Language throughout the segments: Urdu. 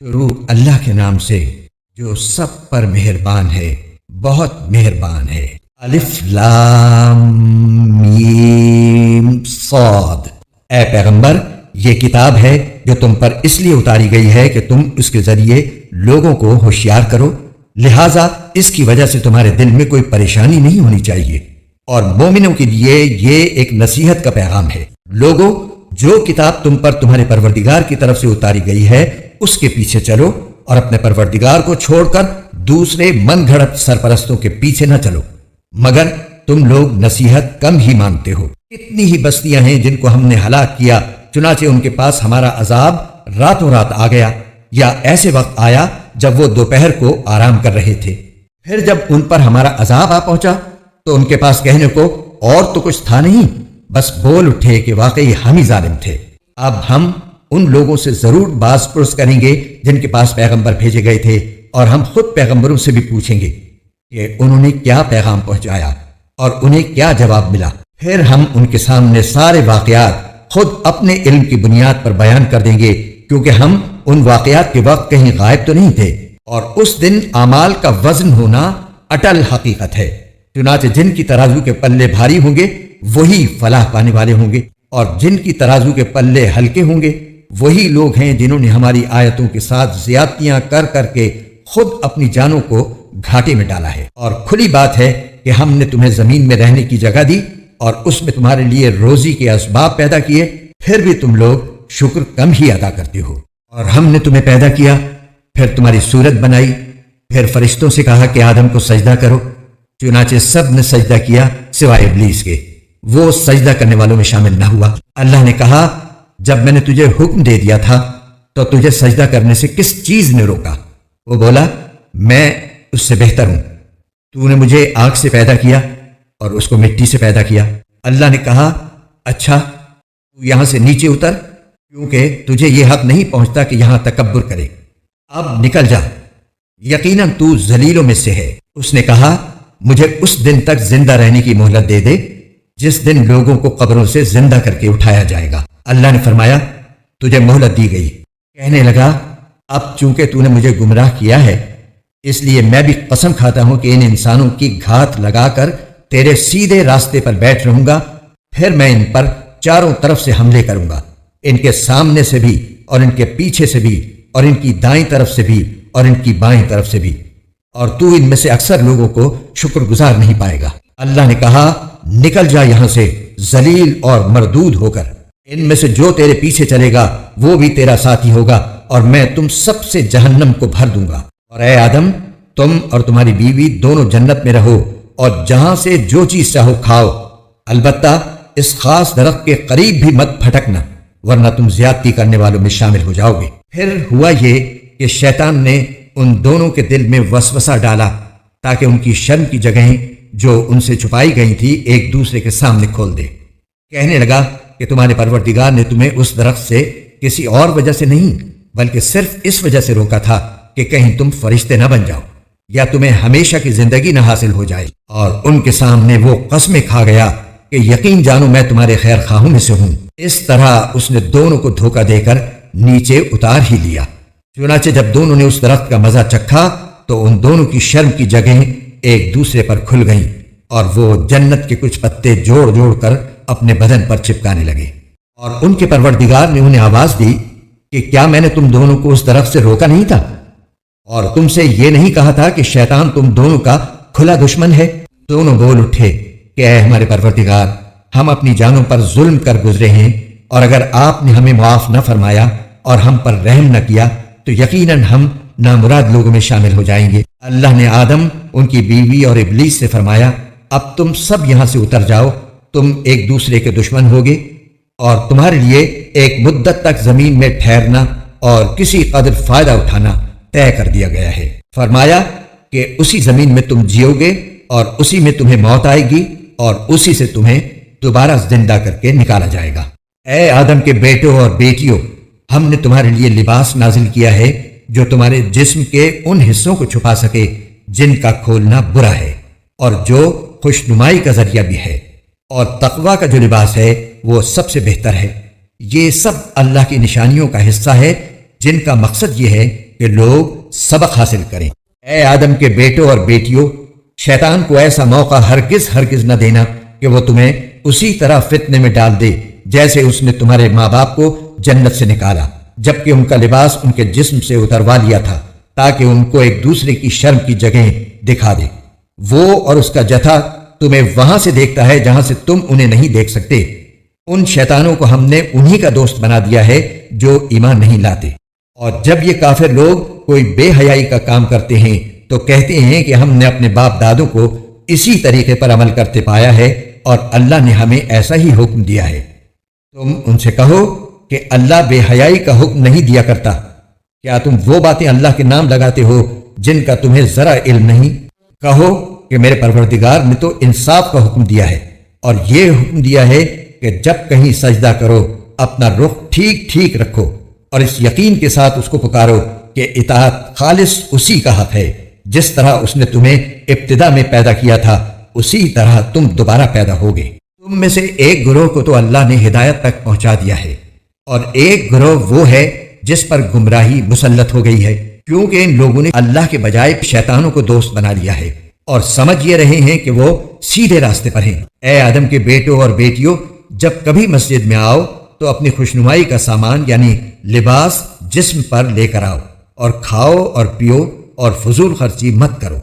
شروع اللہ کے نام سے جو سب پر مہربان ہے، بہت مہربان ہے۔ الف لام میم صاد۔ اے پیغمبر، یہ کتاب ہے جو تم پر اس لیے اتاری گئی ہے کہ تم اس کے ذریعے لوگوں کو ہوشیار کرو، لہٰذا اس کی وجہ سے تمہارے دل میں کوئی پریشانی نہیں ہونی چاہیے، اور مومنوں کے لیے یہ ایک نصیحت کا پیغام ہے۔ لوگوں، جو کتاب تم پر تمہارے پروردگار کی طرف سے اتاری گئی ہے اس کے پیچھے چلو، اور اپنے پروردگار کو چھوڑ کر دوسرے من گھڑت سرپرستوں کے پیچھے نہ چلو، مگر تم لوگ نصیحت کم ہی مانتے ہو۔ کتنی ہی بستیاں ہیں جن کو ہم نے ہلاک کیا، چنانچہ ان کے پاس ہمارا عذاب راتوں رات آ گیا، یا ایسے وقت آیا جب وہ دوپہر کو آرام کر رہے تھے۔ پھر جب ان پر ہمارا عذاب آ پہنچا تو ان کے پاس کہنے کو اور تو کچھ تھا نہیں، بس بول اٹھے کہ واقعی ہم ہی ظالم تھے۔ اب ہم ان لوگوں سے ضرور باز پرس کریں گے جن کے پاس پیغمبر بھیجے گئے تھے، اور ہم خود پیغمبروں سے بھی پوچھیں گے کہ انہوں نے کیا پیغام پہنچایا اور انہیں کیا جواب ملا۔ پھر ہم ان کے سامنے سارے واقعات خود اپنے علم کی بنیاد پر بیان کر دیں گے، کیونکہ ہم ان واقعات کے وقت کہیں غائب تو نہیں تھے، اور اس دن اعمال کا وزن ہونا اٹل حقیقت ہے۔ چنانچہ جن کی ترازو کے پلے بھاری ہوں گے وہی فلاح پانے والے ہوں گے، اور جن کی ترازو کے پلے ہلکے ہوں گے وہی لوگ ہیں جنہوں نے ہماری آیتوں کے ساتھ زیادتیاں کر کر کے خود اپنی جانوں کو گھاٹے میں ڈالا ہے۔ اور کھلی بات ہے کہ ہم نے تمہیں زمین میں رہنے کی جگہ دی اور اس میں تمہارے لیے روزی کے اسباب پیدا کیے، پھر بھی تم لوگ شکر کم ہی ادا کرتے ہو۔ اور ہم نے تمہیں پیدا کیا، پھر تمہاری صورت بنائی، پھر فرشتوں سے کہا کہ آدم کو سجدہ کرو، چنانچہ سب نے سجدہ کیا سوائے ابلیس کے، وہ سجدہ کرنے والوں میں شامل نہ ہوا۔ اللہ نے کہا، جب میں نے تجھے حکم دے دیا تھا تو تجھے سجدہ کرنے سے کس چیز نے روکا؟ وہ بولا، میں اس سے بہتر ہوں، تو نے مجھے آگ سے پیدا کیا اور اس کو مٹی سے پیدا کیا۔ اللہ نے کہا، اچھا تو یہاں سے نیچے اتر، کیونکہ تجھے یہ حق نہیں پہنچتا کہ یہاں تکبر کرے، اب نکل جا، یقیناً تو ذلیلوں میں سے ہے۔ اس نے کہا، مجھے اس دن تک زندہ رہنے کی مہلت دے دے جس دن لوگوں کو قبروں سے زندہ کر کے اٹھایا جائے گا۔ اللہ نے فرمایا، تجھے مہلت دی گئی۔ کہنے لگا، اب چونکہ تو نے مجھے گمراہ کیا ہے، اس لیے میں بھی قسم کھاتا ہوں کہ ان انسانوں کی گھات لگا کر تیرے سیدھے راستے پر بیٹھ رہوں گا، پھر میں ان پر چاروں طرف سے حملے کروں گا، ان کے سامنے سے بھی اور ان کے پیچھے سے بھی، اور ان کی دائیں طرف سے بھی اور ان کی بائیں طرف سے بھی، اور تو ان میں سے اکثر لوگوں کو شکر گزار نہیں پائے گا۔ اللہ نے کہا، نکل جا یہاں سے ذلیل اور مردود ہو کر، ان میں سے جو تیرے پیچھے چلے گا وہ بھی تیرا ساتھی ہوگا، اور میں تم سب سے جہنم کو بھر دوں گا۔ اور اے آدم، تم اور تمہاری بیوی دونوں جنت میں رہو، اور جہاں سے جو چیز چاہو کھاؤ، البتہ اس خاص درخت کے قریب بھی مت پھٹکنا، ورنہ تم زیادتی کرنے والوں میں شامل ہو جاؤ گے۔ پھر ہوا یہ کہ شیطان نے ان دونوں کے دل میں وسوسہ ڈالا تاکہ ان کی شرم کی جگہیں جو ان سے چھپائی گئی تھی ایک دوسرے کے سامنے کھول دے۔ کہنے لگا کہ تمہارے پروردگار نے تمہیں اس درخت سے کسی اور وجہ سے نہیں بلکہ صرف اس وجہ سے روکا تھا کہ کہیں تم فرشتے نہ بن جاؤ یا تمہیں ہمیشہ کی زندگی نہ حاصل ہو جائے۔ اور ان کے سامنے وہ قسمیں کھا گیا کہ یقین جانو میں تمہارے خیر خواہوں میں سے ہوں۔ اس طرح اس نے دونوں کو دھوکہ دے کر نیچے اتار ہی لیا۔ چنانچہ جب دونوں نے اس درخت کا مزہ چکھا تو ان دونوں کی شرم کی جگہیں ایک دوسرے پر کھل گئیں، اور وہ جنت کے کچھ پتے جوڑ جوڑ کر اپنے بدن پر چپکانے لگے۔ اور ان کے پروردگار نے انہیں آواز دی کہ کیا میں نے تم دونوں کو اس درخت سے روکا نہیں تھا، اور تم سے یہ نہیں کہا تھا کہ شیطان تم دونوں کا کھلا دشمن ہے؟ دونوں بول اٹھے کہ اے ہمارے پروردگار، ہم اپنی جانوں پر ظلم کر گزرے ہیں، اور اگر آپ نے ہمیں معاف نہ فرمایا اور ہم پر رحم نہ کیا تو یقیناً ہم نامراد لوگوں میں شامل ہو جائیں گے۔ اللہ نے آدم، ان کی بیوی اور ابلیس سے فرمایا، اب تم سب یہاں سے اتر جاؤ، تم ایک دوسرے کے دشمن ہوگے، اور تمہارے لیے ایک مدت تک زمین میں ٹھہرنا اور کسی قدر فائدہ اٹھانا طے کر دیا گیا ہے۔ فرمایا کہ اسی زمین میں تم جیو گے، اور اسی میں تمہیں موت آئے گی، اور اسی سے تمہیں دوبارہ زندہ کر کے نکالا جائے گا۔ اے آدم کے بیٹوں اور بیٹیوں، ہم نے تمہارے لیے لباس نازل کیا ہے جو تمہارے جسم کے ان حصوں کو چھپا سکے جن کا کھولنا برا ہے، اور جو خوشنمائی کا ذریعہ بھی ہے، اور تقوی کا جو لباس ہے وہ سب سے بہتر ہے۔ یہ سب اللہ کی نشانیوں کا حصہ ہے جن کا مقصد یہ ہے کہ کہ لوگ سبق حاصل کریں۔ اے آدم کے بیٹوں اور بیٹیوں، شیطان کو ایسا موقع ہرگز نہ دینا کہ وہ تمہیں اسی طرح فتنے میں ڈال دے جیسے اس نے تمہارے ماں باپ کو جنت سے نکالا، جبکہ ان کا لباس ان کے جسم سے اتروا لیا تھا تاکہ ان کو ایک دوسرے کی شرم کی جگہیں دکھا دے۔ وہ اور اس کا جتھا تمہیں وہاں سے دیکھتا ہے جہاں سے تم انہیں نہیں دیکھ سکتے۔ ان شیطانوں کو ہم نے انہی کا دوست بنا دیا ہے جو ایمان نہیں لاتے۔ اور جب یہ کافر لوگ کوئی بے حیائی کا کام کرتے ہیں تو کہتے ہیں کہ ہم نے اپنے باپ دادوں کو اسی طریقے پر عمل کرتے پایا ہے اور اللہ نے ہمیں ایسا ہی حکم دیا ہے۔ تم ان سے کہو کہ اللہ بے حیائی کا حکم نہیں دیا کرتا۔ کیا تم وہ باتیں اللہ کے نام لگاتے ہو جن کا تمہیں ذرا علم نہیں؟ کہو کہ میرے پروردگار نے تو انصاف کا حکم دیا ہے اور یہ حکم دیا ہے کہ جب کہیں سجدہ کرو اپنا رخ ٹھیک ٹھیک رکھو اور اس یقین کے ساتھ اس کو پکارو کہ اطاعت خالص اسی کا حق ہے، جس طرح اس نے تمہیں ابتدا میں پیدا کیا تھا اسی طرح تم دوبارہ پیدا ہوگے۔ تم میں سے ایک گروہ کو تو اللہ نے ہدایت تک پہنچا دیا ہے اور ایک گروہ وہ ہے جس پر گمراہی مسلط ہو گئی ہے، کیونکہ ان لوگوں نے اللہ کے بجائے شیطانوں کو دوست بنا لیا ہے اور سمجھ یہ رہے ہیں کہ وہ سیدھے راستے پر ہیں۔ اے آدم کے بیٹوں اور بیٹیوں، جب کبھی مسجد میں آؤ تو اپنی خوشنمائی کا سامان یعنی لباس جسم پر لے کر آؤ اور کھاؤ اور پیو اور فضول خرچی مت کرو۔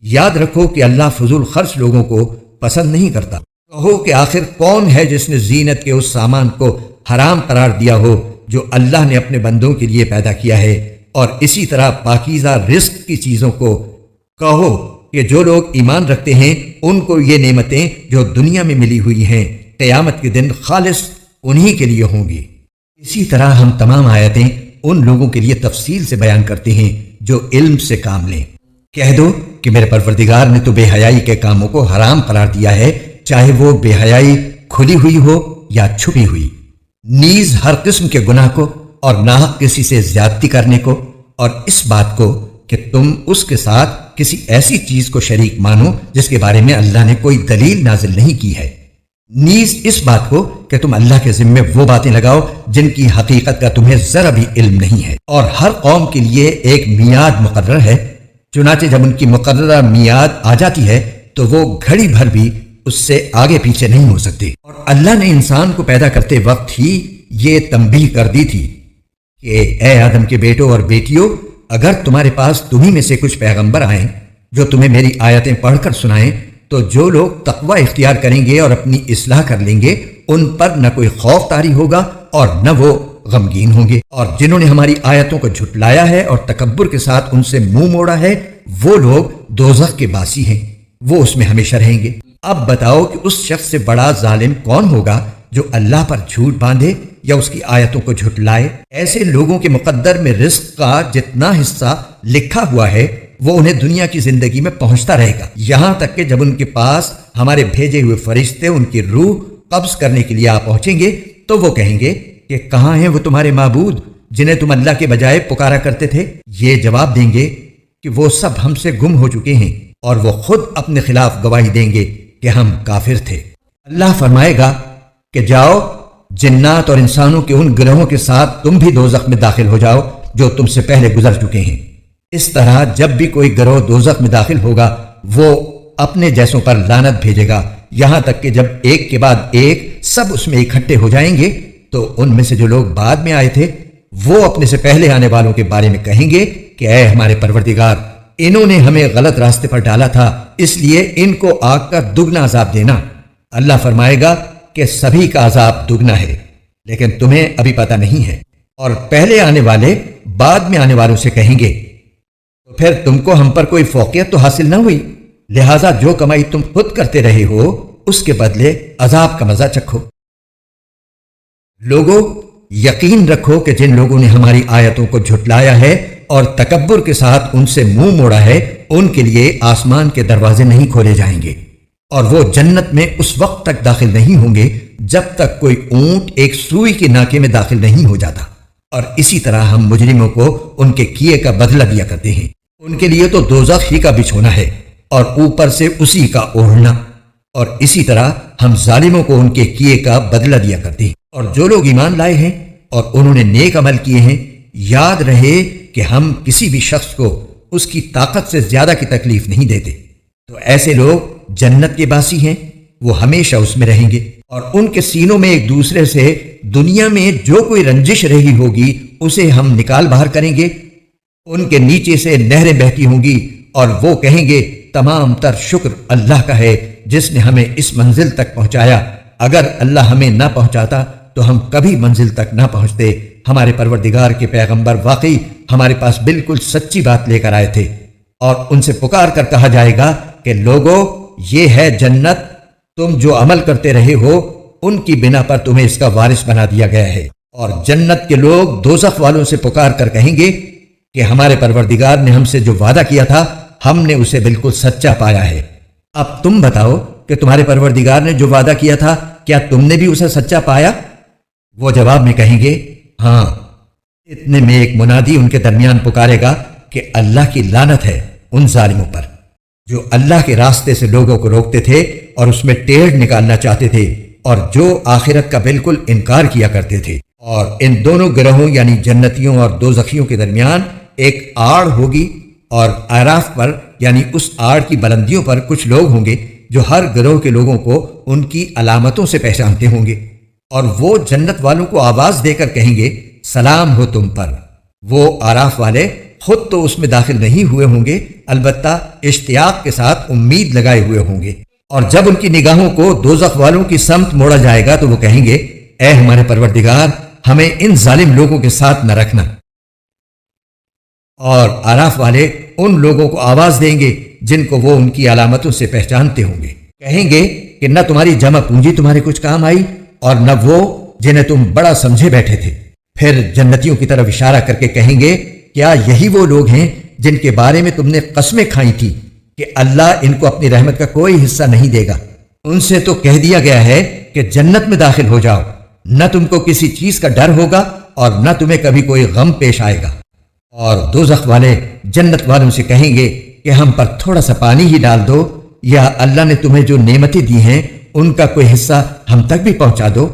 یاد رکھو کہ اللہ فضول خرچ لوگوں کو پسند نہیں کرتا۔ کہو کہ آخر کون ہے جس نے زینت کے اس سامان کو حرام قرار دیا ہو جو اللہ نے اپنے بندوں کے لیے پیدا کیا ہے، اور اسی طرح پاکیزہ رزق کی چیزوں کو کہو کہ جو لوگ ایمان رکھتے ہیں ان کو یہ نعمتیں جو دنیا میں ملی ہوئی ہیں قیامت کے دن خالص انہی کے لیے ہوں گی۔ اسی طرح ہم تمام آیتیں ان لوگوں کے لیے تفصیل سے بیان کرتے ہیں جو علم سے کام لیں۔ کہہ دو کہ میرے پروردگار نے تو بے حیائی کے کاموں کو حرام قرار دیا ہے، چاہے وہ بے حیائی کھلی ہوئی ہو یا چھپی ہوئی، نیز ہر قسم کے گناہ کو اور ناحق کسی سے زیادتی کرنے کو، اور اس بات کو کہ تم اس کے ساتھ کسی ایسی چیز کو شریک مانو جس کے بارے میں اللہ نے کوئی دلیل نازل نہیں کی ہے، نیز اس بات کو کہ تم اللہ کے ذمے وہ باتیں لگاؤ جن کی حقیقت کا تمہیں ذرا بھی علم نہیں ہے۔ اور ہر قوم کے لیے ایک میعاد مقرر ہے، چنانچہ جب ان کی مقررہ میعاد آ جاتی ہے تو وہ گھڑی بھر بھی اس سے آگے پیچھے نہیں ہو سکتے۔ اور اللہ نے انسان کو پیدا کرتے وقت ہی یہ تنبیہ کر دی تھی کہ اے آدم کے بیٹوں اور بیٹیوں، اگر تمہارے پاس تمہیں میں سے کچھ پیغمبر آئیں جو تمہیں میری آیتیں پڑھ کر سنائیں تو جو لوگ تقوی اختیار کریں گے اور اپنی اصلاح کر لیں گے ان پر نہ کوئی خوف طاری ہوگا اور نہ وہ غمگین ہوں گے، اور جنہوں نے ہماری آیتوں کو جھٹلایا ہے اور تکبر کے ساتھ ان سے منہ موڑا ہے وہ لوگ دوزخ کے باسی ہیں، وہ اس میں ہمیشہ رہیں گے۔ اب بتاؤ کہ اس شخص سے بڑا ظالم کون ہوگا جو اللہ پر جھوٹ باندھے یا اس کی آیتوں کو جھٹلائے؟ ایسے لوگوں کے مقدر میں رزق کا جتنا حصہ لکھا ہوا ہے وہ انہیں دنیا کی زندگی میں پہنچتا رہے گا، یہاں تک کہ جب ان کے پاس ہمارے بھیجے ہوئے فرشتے ان کی روح قبض کرنے کے لیے آ پہنچیں گے تو وہ کہیں گے کہ کہاں ہیں وہ تمہارے معبود جنہیں تم اللہ کے بجائے پکارا کرتے تھے؟ یہ جواب دیں گے کہ وہ سب ہم سے گم ہو چکے ہیں، اور وہ خود اپنے خلاف گواہی دیں گے کہ ہم کافر تھے۔ اللہ فرمائے گا کہ جاؤ جنات اور انسانوں کے ان گروہوں کے ساتھ تم بھی دوزخ میں داخل ہو جاؤ جو تم سے پہلے گزر چکے ہیں۔ اس طرح جب بھی کوئی گروہ دوزخ میں داخل ہوگا وہ اپنے جیسوں پر لعنت بھیجے گا، یہاں تک کہ جب ایک کے بعد ایک سب اس میں اکٹھے ہو جائیں گے تو ان میں سے جو لوگ بعد میں آئے تھے وہ اپنے سے پہلے آنے والوں کے بارے میں کہیں گے کہ اے ہمارے پروردگار، انہوں نے ہمیں غلط راستے پر ڈالا تھا، اس لیے ان کو آگ کا دگنا عذاب دینا۔ اللہ فرمائے گا کہ سبھی کا عذاب دگنا ہے لیکن تمہیں ابھی پتہ نہیں ہے، اور پہلے آنے والے بعد میں آنے والوں سے کہیں گے تو پھر تم کو ہم پر کوئی فوقیت تو حاصل نہ ہوئی، لہٰذا جو کمائی تم خود کرتے رہے ہو اس کے بدلے عذاب کا مزہ چکھو۔ لوگوں، یقین رکھو کہ جن لوگوں نے ہماری آیتوں کو جھٹلایا ہے اور تکبر کے ساتھ ان سے منہ موڑا ہے ان کے لیے آسمان کے دروازے نہیں کھولے جائیں گے، اور وہ جنت میں اس وقت تک داخل نہیں ہوں گے جب تک کوئی اونٹ ایک سوئی کے ناکے میں داخل نہیں ہو جاتا، اور اسی طرح ہم مجرموں کو ان کے کیے کا بدلہ دیا کرتے ہیں۔ ان کے لیے تو دوزخ ہی کا بچھونا ہے اور اوپر سے اسی کا اوڑھنا، اور اسی طرح ہم ظالموں کو ان کے کیے کا بدلہ دیا کرتے ہیں۔ اور جو لوگ ایمان لائے ہیں اور انہوں نے نیک عمل کیے ہیں، یاد رہے کہ ہم کسی بھی شخص کو اس کی طاقت سے زیادہ کی تکلیف نہیں دیتے، تو ایسے لوگ جنت کے باسی ہیں، وہ ہمیشہ اس میں رہیں گے، اور ان کے سینوں میں ایک دوسرے سے دنیا میں جو کوئی رنجش رہی ہوگی اسے ہم نکال باہر کریں گے۔ ان کے نیچے سے نہریں بہتی ہوں گی، اور وہ کہیں گے تمام تر شکر اللہ کا ہے جس نے ہمیں اس منزل تک پہنچایا، اگر اللہ ہمیں نہ پہنچاتا تو ہم کبھی منزل تک نہ پہنچتے۔ ہمارے پروردگار کے پیغمبر واقعی ہمارے پاس بالکل سچی بات لے کر آئے تھے، اور ان سے پکار کر کہا جائے گا کہ لوگو، یہ ہے جنت، تم جو عمل کرتے رہے ہو ان کی بنا پر تمہیں اس کا وارث بنا دیا گیا ہے۔ اور جنت کے لوگ دوزخ والوں سے پکار کر کہیں گے کہ ہمارے پروردگار نے ہم سے جو وعدہ کیا تھا ہم نے اسے بالکل سچا پایا ہے، اب تم بتاؤ کہ تمہارے پروردگار نے جو وعدہ کیا تھا کیا تم نے بھی اسے سچا پایا؟ وہ جواب میں کہیں گے ہاں۔ اتنے میں ایک منادی ان کے درمیان پکارے گا کہ اللہ کی لعنت ہے ان ظالموں پر جو اللہ کے راستے سے لوگوں کو روکتے تھے اور اس میں ٹیڑھ نکالنا چاہتے تھے، اور جو آخرت کا بالکل انکار کیا کرتے تھے۔ اور ان دونوں گروہوں یعنی جنتیوں اور دوزخیوں کے درمیان ایک آڑ ہوگی، اور اعراف پر یعنی اس آڑ کی بلندیوں پر کچھ لوگ ہوں گے جو ہر گروہ کے لوگوں کو ان کی علامتوں سے پہچانتے ہوں گے، اور وہ جنت والوں کو آواز دے کر کہیں گے سلام ہو تم پر۔ وہ اعراف والے خود تو اس میں داخل نہیں ہوئے ہوں گے، البتہ اشتیاق کے ساتھ امید لگائے ہوئے ہوں گے، اور جب ان کی نگاہوں کو دوزخ والوں کی سمت موڑا جائے گا تو وہ کہیں گے اے ہمارے پروردگار، ہمیں ان ظالم لوگوں کے ساتھ نہ رکھنا۔ اور اعراف والے ان لوگوں کو آواز دیں گے جن کو وہ ان کی علامتوں سے پہچانتے ہوں گے، کہیں گے کہ نہ تمہاری جمع پونجی تمہارے کچھ کام آئی اور نہ وہ جنہیں تم بڑا سمجھے بیٹھے تھے۔ پھر جنتیوں کی طرف اشارہ کر کے کہیں گے کیا یہی وہ لوگ ہیں جن کے بارے میں تم نے قسمیں کھائی تھی کہ اللہ ان کو اپنی رحمت کا کوئی حصہ نہیں دے گا؟ ان سے تو کہہ دیا گیا ہے کہ جنت میں داخل ہو جاؤ، نہ تم کو کسی چیز کا ڈر ہوگا اور نہ تمہیں کبھی کوئی غم پیش آئے گا۔ اور دوزخ والے جنت والوں سے کہیں گے کہ ہم پر تھوڑا سا پانی ہی ڈال دو، یا اللہ نے تمہیں جو نعمتیں دی ہیں ان کا کوئی حصہ ہم تک بھی پہنچا دو۔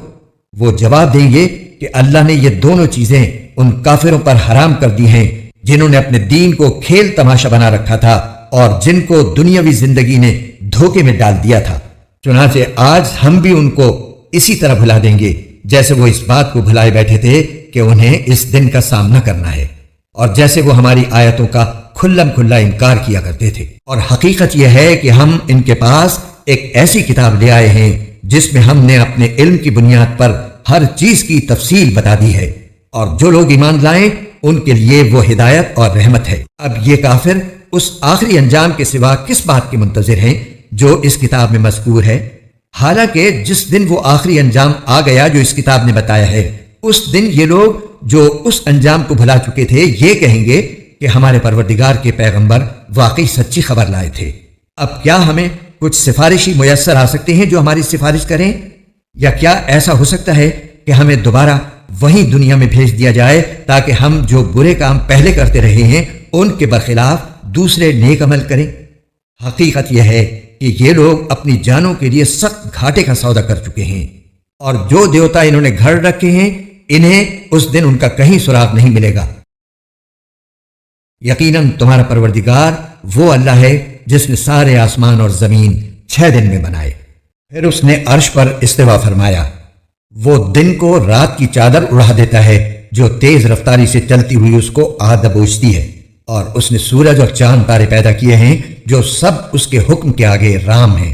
وہ جواب دیں گے کہ اللہ نے یہ دونوں چیزیں ان کافروں پر حرام کر دی ہیں جنہوں نے اپنے دین کو کھیل تماشا بنا رکھا تھا اور جن کو دنیاوی زندگی نے دھوکے میں ڈال دیا تھا، چنانچہ آج ہم بھی ان کو اسی طرح بھلا دیں گے جیسے وہ اس بات کو بھلائے بیٹھے تھے کہ انہیں اس دن کا سامنا کرنا ہے، اور جیسے وہ ہماری آیتوں کا کھلم کھلا انکار کیا کرتے تھے۔ اور حقیقت یہ ہے کہ ہم ان کے پاس ایک ایسی کتاب لے آئے ہیں جس میں ہم نے اپنے علم کی بنیاد پر ہر چیز کی تفصیل بتا دی ہے، اور جو لوگ ایمان لائیں ان کے لیے وہ ہدایت اور رحمت ہے۔ اب یہ کافر اس آخری انجام کے سوا کس بات کے منتظر ہیں جو اس کتاب میں مذکور ہے؟ حالانکہ جس دن وہ آخری انجام آ گیا جو اس کتاب نے بتایا ہے، اس دن یہ لوگ جو اس انجام کو بھلا چکے تھے یہ کہیں گے کہ ہمارے پروردگار کے پیغمبر واقعی سچی خبر لائے تھے۔ اب کیا ہمیں کچھ سفارشی میسر آ سکتے ہیں جو ہماری سفارش کریں، یا کیا ایسا ہو سکتا ہے کہ ہمیں دوبارہ وہی دنیا میں بھیج دیا جائے تاکہ ہم جو برے کام پہلے کرتے رہے ہیں ان کے برخلاف دوسرے نیک عمل کریں؟ حقیقت یہ ہے کہ یہ لوگ اپنی جانوں کے لیے سخت گھاٹے کا سودا کر چکے ہیں، اور جو دیوتا انہوں نے گھر رکھے ہیں انہیں اس دن ان کا کہیں سراغ نہیں ملے گا۔ یقیناً تمہارا پروردگار وہ اللہ ہے جس نے سارے آسمان اور زمین 6 دن میں بنائے، پھر اس نے عرش پر استوا فرمایا۔ وہ دن کو رات کی چادر اڑا دیتا ہے جو تیز رفتاری سے چلتی ہوئی اس کو آگ دبوچتی ہے، اور اس نے سورج اور چاند تارے پیدا کیے ہیں جو سب اس کے حکم کے آگے رام ہیں۔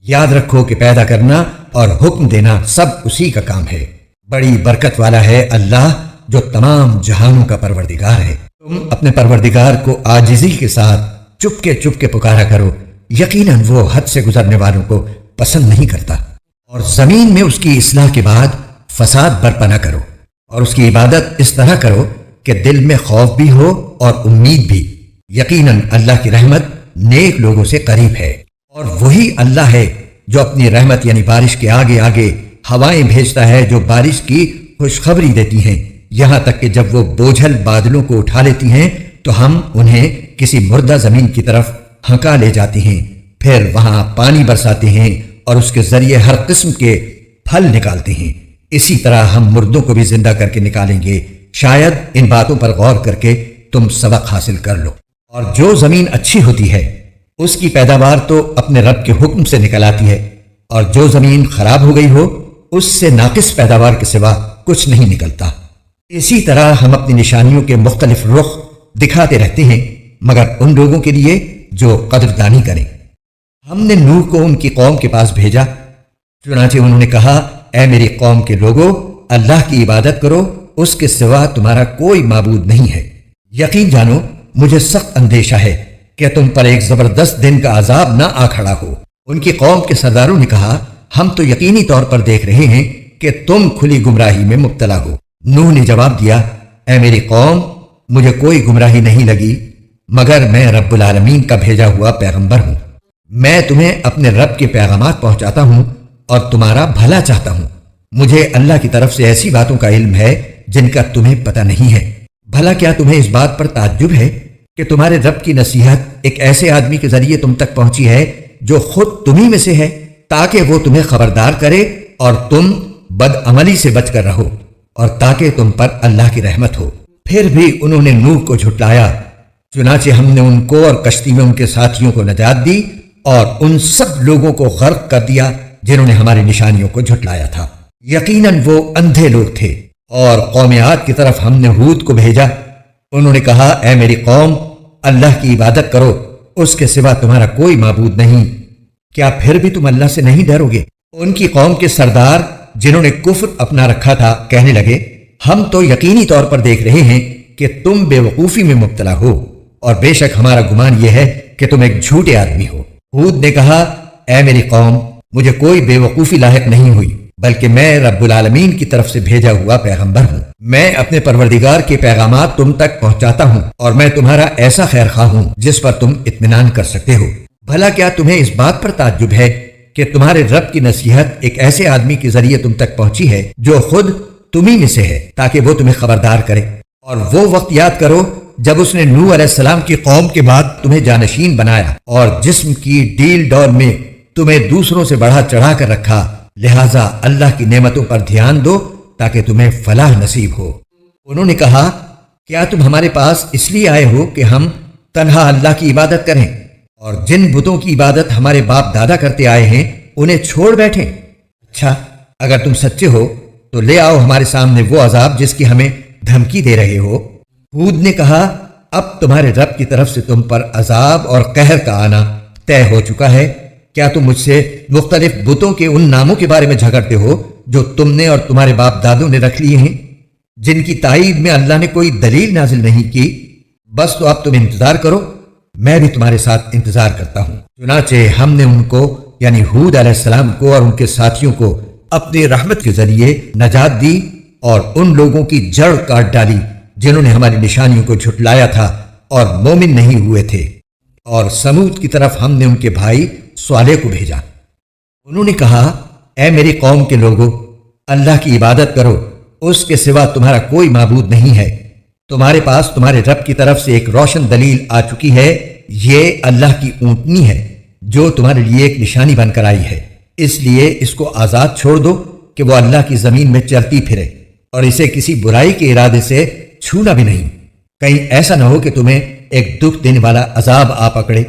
یاد رکھو کہ پیدا کرنا اور حکم دینا سب اسی کا کام ہے۔ بڑی برکت والا ہے اللہ جو تمام جہانوں کا پروردگار ہے۔ تم اپنے پروردگار کو عاجزی کے ساتھ چپ کے پکارا کرو، یقیناً وہ حد سے گزرنے والوں کو پسند نہیں کرتا۔ اور زمین میں اس کی اصلاح کے بعد فساد برپا نہ کرو، اور اس کی عبادت اس طرح کرو کہ دل میں خوف بھی ہو اور امید بھی۔ یقیناً اللہ کی رحمت نیک لوگوں سے قریب ہے، اور وہی اللہ ہے جو اپنی رحمت یعنی بارش کے آگے آگے ہوائیں بھیجتا ہے جو بارش کی خوشخبری دیتی ہیں، یہاں تک کہ جب وہ بوجھل بادلوں کو اٹھا لیتی ہیں تو ہم انہیں کسی مردہ زمین کی طرف ہنکا لے جاتی ہیں، پھر وہاں پانی برساتے ہیں اور اس کے ذریعے ہر قسم کے پھل نکالتے ہیں۔ اسی طرح ہم مردوں کو بھی زندہ کر کے نکالیں گے۔ شاید ان باتوں پر غور کر کے تم سبق حاصل کر لو۔ اور جو زمین اچھی ہوتی ہے اس کی پیداوار تو اپنے رب کے حکم سے نکل آتی ہے، اور جو زمین خراب ہو گئی ہو اس سے ناقص پیداوار کے سوا کچھ نہیں نکلتا۔ اسی طرح ہم اپنی نشانیوں کے مختلف رخ دکھاتے رہتے ہیں، مگر ان لوگوں کے لیے جو قدردانی کریں۔ ہم نے نوح کو ان کی قوم کے پاس بھیجا، چنانچہ انہوں نے کہا، اے میری قوم کے لوگو، اللہ کی عبادت کرو، اس کے سوا تمہارا کوئی معبود نہیں ہے۔ یقین جانو مجھے سخت اندیشہ ہے کہ تم پر ایک زبردست دن کا عذاب نہ آ کھڑا ہو۔ ان کی قوم کے سرداروں نے کہا، ہم تو یقینی طور پر دیکھ رہے ہیں کہ تم کھلی گمراہی میں مبتلا ہو۔ نوح نے جواب دیا، اے میری قوم، مجھے کوئی گمراہی نہیں لگی، مگر میں رب العالمین کا بھیجا ہوا پیغمبر ہوں۔ میں تمہیں اپنے رب کے پیغامات پہنچاتا ہوں اور تمہارا بھلا چاہتا ہوں۔ مجھے اللہ کی طرف سے ایسی باتوں کا علم ہے جن کا تمہیں پتہ نہیں ہے۔ بھلا کیا تمہیں اس بات پر تعجب ہے کہ تمہارے رب کی نصیحت ایک ایسے آدمی کے ذریعے تم تک پہنچی ہے جو خود تمہیں میں سے ہے، تاکہ وہ تمہیں خبردار کرے اور تم بدعملی سے بچ کر رہو، اور تاکہ تم پر اللہ کی رحمت ہو۔ پھر بھی انہوں نے نوح کو جھٹلایا، چنانچہ ہم نے ان کو اور کشتی میں ان کے ساتھیوں کو نجات دی اور ان سب لوگوں کو غرق کر دیا جنہوں نے ہماری نشانیوں کو جھٹلایا تھا۔ یقیناً وہ اندھے لوگ تھے۔ اور قوم عاد کی طرف ہم نے ہود کو بھیجا، انہوں نے کہا، اے میری قوم، اللہ کی عبادت کرو، اس کے سوا تمہارا کوئی معبود نہیں۔ کیا پھر بھی تم اللہ سے نہیں ڈرو گے؟ ان کی قوم کے سردار جنہوں نے کفر اپنا رکھا تھا کہنے لگے، ہم تو یقینی طور پر دیکھ رہے ہیں کہ تم بے وقوفی میں مبتلا ہو، اور بے شک ہمارا گمان یہ ہے کہ تم ایک جھوٹے آدمی ہو۔ ہود نے کہا، اے میری قوم، مجھے کوئی بے وقوفی لاحق نہیں ہوئی، بلکہ میں رب العالمین کی طرف سے بھیجا ہوا پیغمبر ہوں۔ میں اپنے پروردگار کے پیغامات تم تک پہنچاتا ہوں، اور میں تمہارا ایسا خیر خواہ ہوں جس پر تم اطمینان کر سکتے ہو۔ بھلا کیا تمہیں اس بات پر تعجب ہے کہ تمہارے رب کی نصیحت ایک ایسے آدمی کے ذریعے تم تک پہنچی ہے جو خود تمہیں میں سے ہے، تاکہ وہ تمہیں خبردار کرے؟ اور وہ وقت یاد کرو جب اس نے نوح علیہ السلام کی قوم کے بعد تمہیں جانشین بنایا اور جسم کی ڈیل ڈول میں تمہیں دوسروں سے بڑھا چڑھا کر رکھا، لہٰذا اللہ کی نعمتوں پر دھیان دو تاکہ تمہیں فلاح نصیب ہو۔ انہوں نے کہا، کیا تم ہمارے پاس اس لیے آئے ہو کہ ہم تنہا اللہ کی عبادت کریں اور جن بتوں کی عبادت ہمارے باپ دادا کرتے آئے ہیں انہیں چھوڑ بیٹھیں؟ اچھا، اگر تم سچے ہو تو لے آؤ ہمارے سامنے وہ عذاب جس کی ہمیں دھمکی دے رہے ہو۔ ہود نے کہا، اب تمہارے رب کی طرف سے تم پر عذاب اور قہر کا آنا طے ہو چکا ہے۔ کیا تم مجھ سے مختلف بتوں کے ان ناموں کے بارے میں جھگڑتے ہو جو تم نے اور تمہارے باپ دادوں نے رکھ لیے ہیں، جن کی تائید میں اللہ نے کوئی دلیل نازل نہیں کی؟ بس تو اب تم انتظار کرو، میں بھی تمہارے ساتھ انتظار کرتا ہوں۔ چنانچہ ہم نے ان کو یعنی ہود علیہ السلام کو اور ان کے ساتھیوں کو اپنی رحمت کے ذریعے نجات دی اور ان لوگوں کی جڑ کاٹ ڈالی جنہوں نے ہماری نشانیوں کو جھٹلایا تھا اور مومن نہیں ہوئے تھے۔ اور سمود کی طرف ہم نے ان کے بھائی صالح کو بھیجا، انہوں نے کہا، اے میری قوم کے لوگوں، اللہ کی عبادت کرو، اس کے سوا تمہارا کوئی معبود نہیں ہے۔ تمہارے پاس تمہارے رب کی طرف سے ایک روشن دلیل آ چکی ہے، یہ اللہ کی اونٹنی ہے جو تمہارے لیے ایک نشانی بن کر آئی ہے، اس لیے اس کو آزاد چھوڑ دو کہ وہ اللہ کی زمین میں چلتی پھرے، اور اسے کسی برائی کے ارادے سے چھونا بھی نہیں، کہیں ایسا نہ ہو کہ تمہیں ایک دکھ دینے والا عذاب آ پکڑے۔